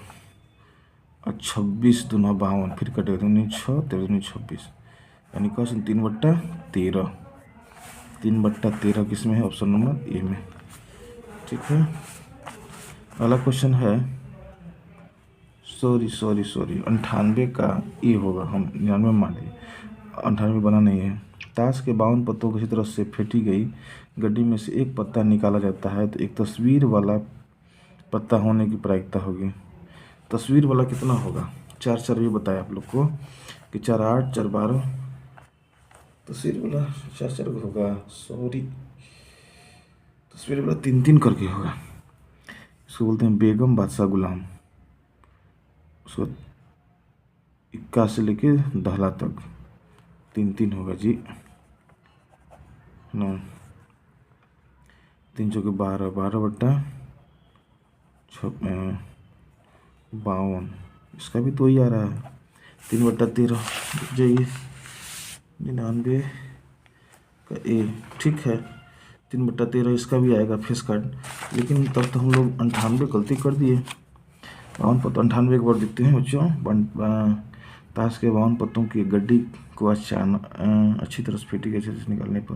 और 26 दूना 52, फिर कटेगा 2 6 13 दूनी 26, यानी क्वेश्चन 3/13, 3/13 किस में है, ऑप्शन नंबर ए में, ठीक है। अगला क्वेश्चन है, सॉरी 98 का ए होगा, हम 99 मान लिए, 98 बना नहीं है। ताश के 52 पत्तों को इसी तरह से फेंटी गई गड्डी में से एक पत्ता निकाला जाता है तो एक तस्वीर वाला पत्ता होने की प्रायिकता होगी। तस्वीर वाला कितना होगा, 4 4 भी बताया आप लोग को कि 4 8 4 12, तस्वीर वाला 4 4 होगा, तस्वीर वाला 3 3 करके होगा। इसको बोलते हैं बेगम बादशाह गुलाम। उसको इक्का से लेके दहला तक 3 3 होगा जी, ना 3 चौके 12, 12/52, इसका भी तो ही आ रहा है 3/13। जाइए 99 का ए, ठीक है, 3/13 इसका भी आएगा फेस कार्ड। लेकिन तब तो हम लोग 98 गलती कर दिए, 52 पत्तों 98 एक बार देखते हैं बच्चों। ताश के 52 पत्तों की गड्डी को अचानक अच्छी तरह से फेंटी गई से निकालने पर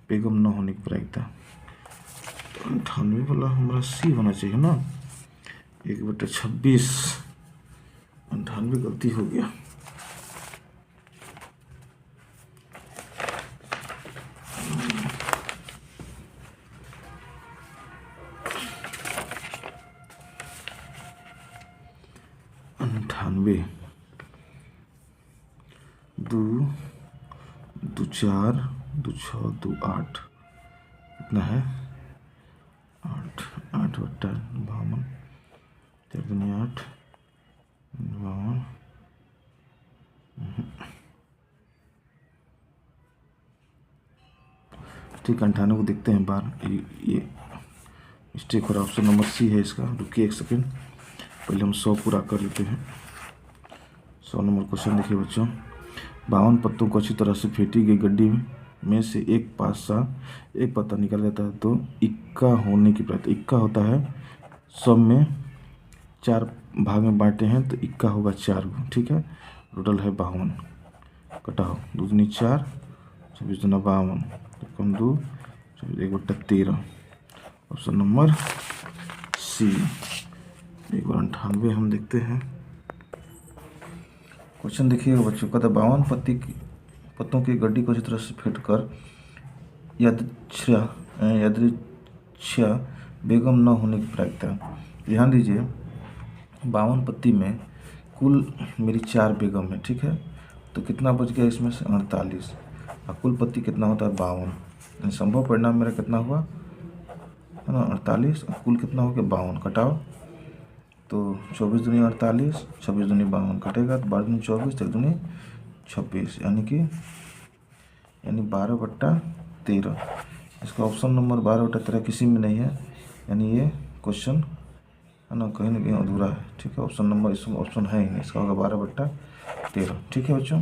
बेगम न होने की प्रायिकता। तो 98 वाला हमारा सी होना चाहिए ना, 1/26, 98 गलती हो गया। अंठानवे 2 2 4 2 6 2 8 कितना है, 8 8/52, 4 दूनी 8 52, ठीक। 98 को देखते हैं बार, ये मिस्टेक हो रहा, ऑप्शन नंबर सी है इसका। रुकिए 1 सेकेंड, पहले हम 100 पूरा कर लेते हैं। 100 नंबर क्वेश्चन देखिए बच्चों, 52 पत्तों को अच्छी तरह से फेंटी गई गड्डी में से एक पत्ता निकल जाता है तो इक्का होने की प्रायिकता। इक्का होता है सब में 4 भाग में बांटे हैं तो इक्का होगा 4 को, ठीक है। टोटल है 52, कटाओ 2 दूनी 4, 26 दूना 52, कम 2, 1/13, ऑप्शन नंबर सी। एक बार 98 हम देखते हैं। क्वेश्चन देखिएगा बच्चों, कहता 52 पत्तों की गड्डी को अच्छी तरह से फेंट कर यादृच्छा बेगम न होने की प्रायिकता। ध्यान दीजिए, 52 पत्ती में कुल मेरी 4 बेगम है, ठीक है। तो कितना बच गया इसमें से, 48, और कुल पत्ती कितना होता है 52, संभव परिणाम मेरा कितना हुआ है ना 48, और कुल कितना हो गया 52, कटाओ तो 24 दूनी 48, 26 दूनी 52 कटेगा तो 12 दूनी 24, 13 दूनी 26, यानी 12/13। इसका ऑप्शन नंबर 12/13 किसी में नहीं है, यानी ये क्वेश्चन है ना कहीं अधूरा है, ठीक है। ऑप्शन नंबर इसमें ऑप्शन है ही नहीं, इसका होगा 12/13, ठीक है बच्चों।